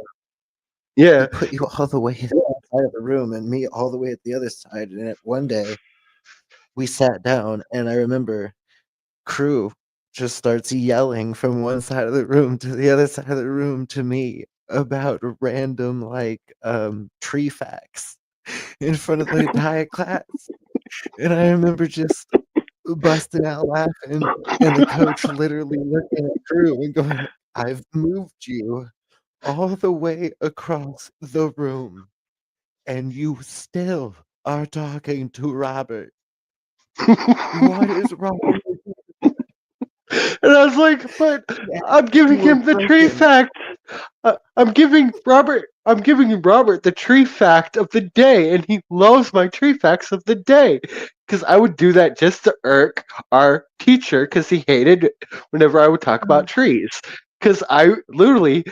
Yeah, He put you all the way at one side of the room and me all the way at the other side. And one day we sat down, and I remember Crew just starts yelling from one side of the room to the other side of the room to me about random like tree facts in front of the entire class. And I remember just busting out laughing, and the coach literally looking at Crew and going, "I've moved you all the way across the room, and you still are talking to Robert. What is wrong with you?" and I was like, "But Yeah, I'm giving you were him the tree broken. fact. I'm giving Robert the tree fact of the day, and he loves my tree facts of the day." Because I would do that just to irk our teacher, because he hated whenever I would talk about trees. Because I literally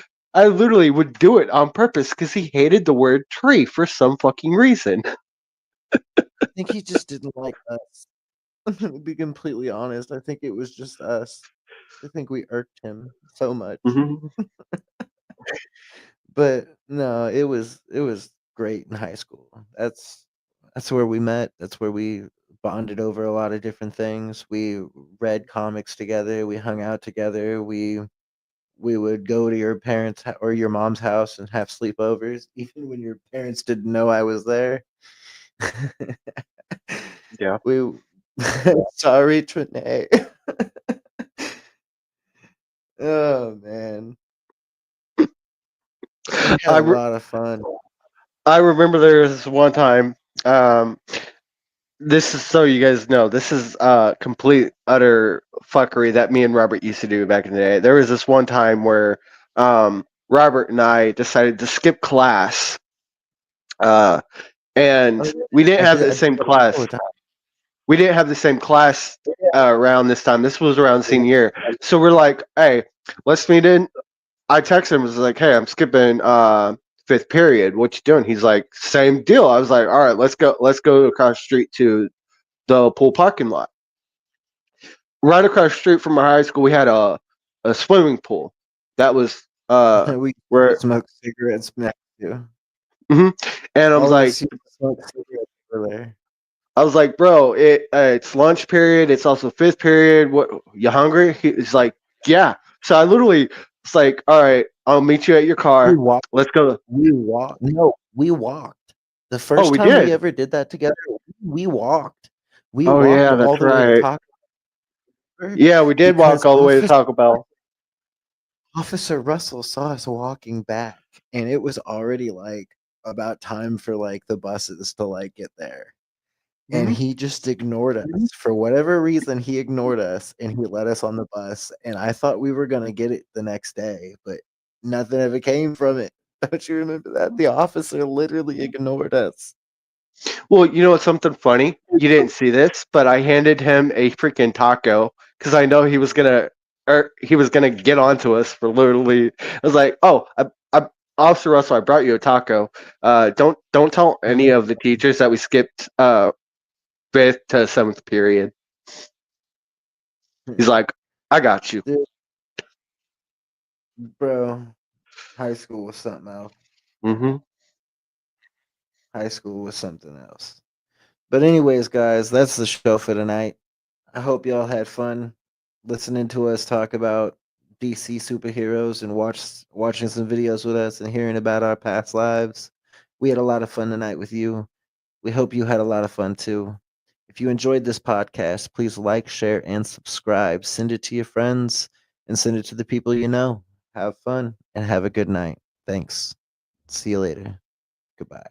would do it on purpose, because he hated the word tree for some fucking reason. I think he just didn't like us. To be completely honest, I think it was just us. I think we irked him so much. Mhm. But no, it was great in high school. That's where we met. That's where we bonded over a lot of different things. We read comics together. We hung out together. We would go to your parents' or your mom's house and have sleepovers, even when your parents didn't know I was there. Yeah. We sorry, Trinae. Oh man, we had I a re- lot of fun. I remember there was this one time. this is so you guys know, this is complete utter fuckery that me and Robert used to do back in the day. There was this one time where Robert and I decided to skip class, and we didn't have the same class. We didn't have the same class around this time. This was around senior year, so we're like, "Hey, let's meet in." I texted him, was like, "Hey, I'm skipping fifth period. What you doing?" He's like, "Same deal." I was like, "All right, let's go. Let's go across the street to the pool parking lot." Right across the street from our high school, we had a swimming pool. That was we where smoked cigarettes next to. and I was like, I was like, bro, it's lunch period. It's also fifth period. What, you hungry? He's like, yeah. So I literally was like, all right, I'll meet you at your car. Let's go. We walked. No, we walked. The first we time did. we ever did that together, we walked. We Oh walked yeah, all that's the way to right. Taco Bell. Yeah, we did Because walk all the way to Taco Bell. Officer Russell saw us walking back, and it was already like about time for like the buses to like get there. And he just ignored us for whatever reason. He ignored us and he let us on the bus. And I thought we were gonna get it the next day, but nothing ever came from it. Don't you remember that? The officer literally ignored us. Well, you know what's something funny? You didn't see this, but I handed him a freaking taco because I know he was gonna get onto us for literally. I was like, "Oh, Officer Russell, I brought you a taco. Don't tell any of the teachers that we skipped fifth to seventh period." He's like, "I got you." Bro, high school was something else. Mm-hmm. High school was something else. But anyways, guys, that's the show for tonight. I hope y'all had fun listening to us talk about DC superheroes and watching some videos with us and hearing about our past lives. We had a lot of fun tonight with you. We hope you had a lot of fun too. If you enjoyed this podcast, please like, share, and subscribe. Send it to your friends and send it to the people you know. Have fun and have a good night. Thanks. See you later. Goodbye.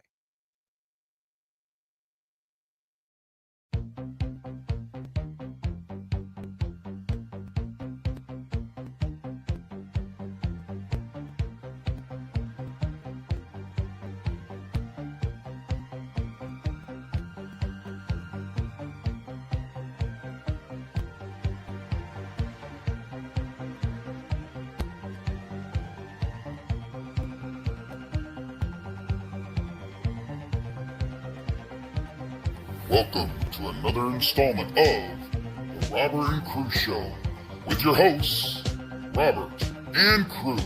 Welcome to another installment of the Robert and Crew Show with your hosts, Robert and Crew.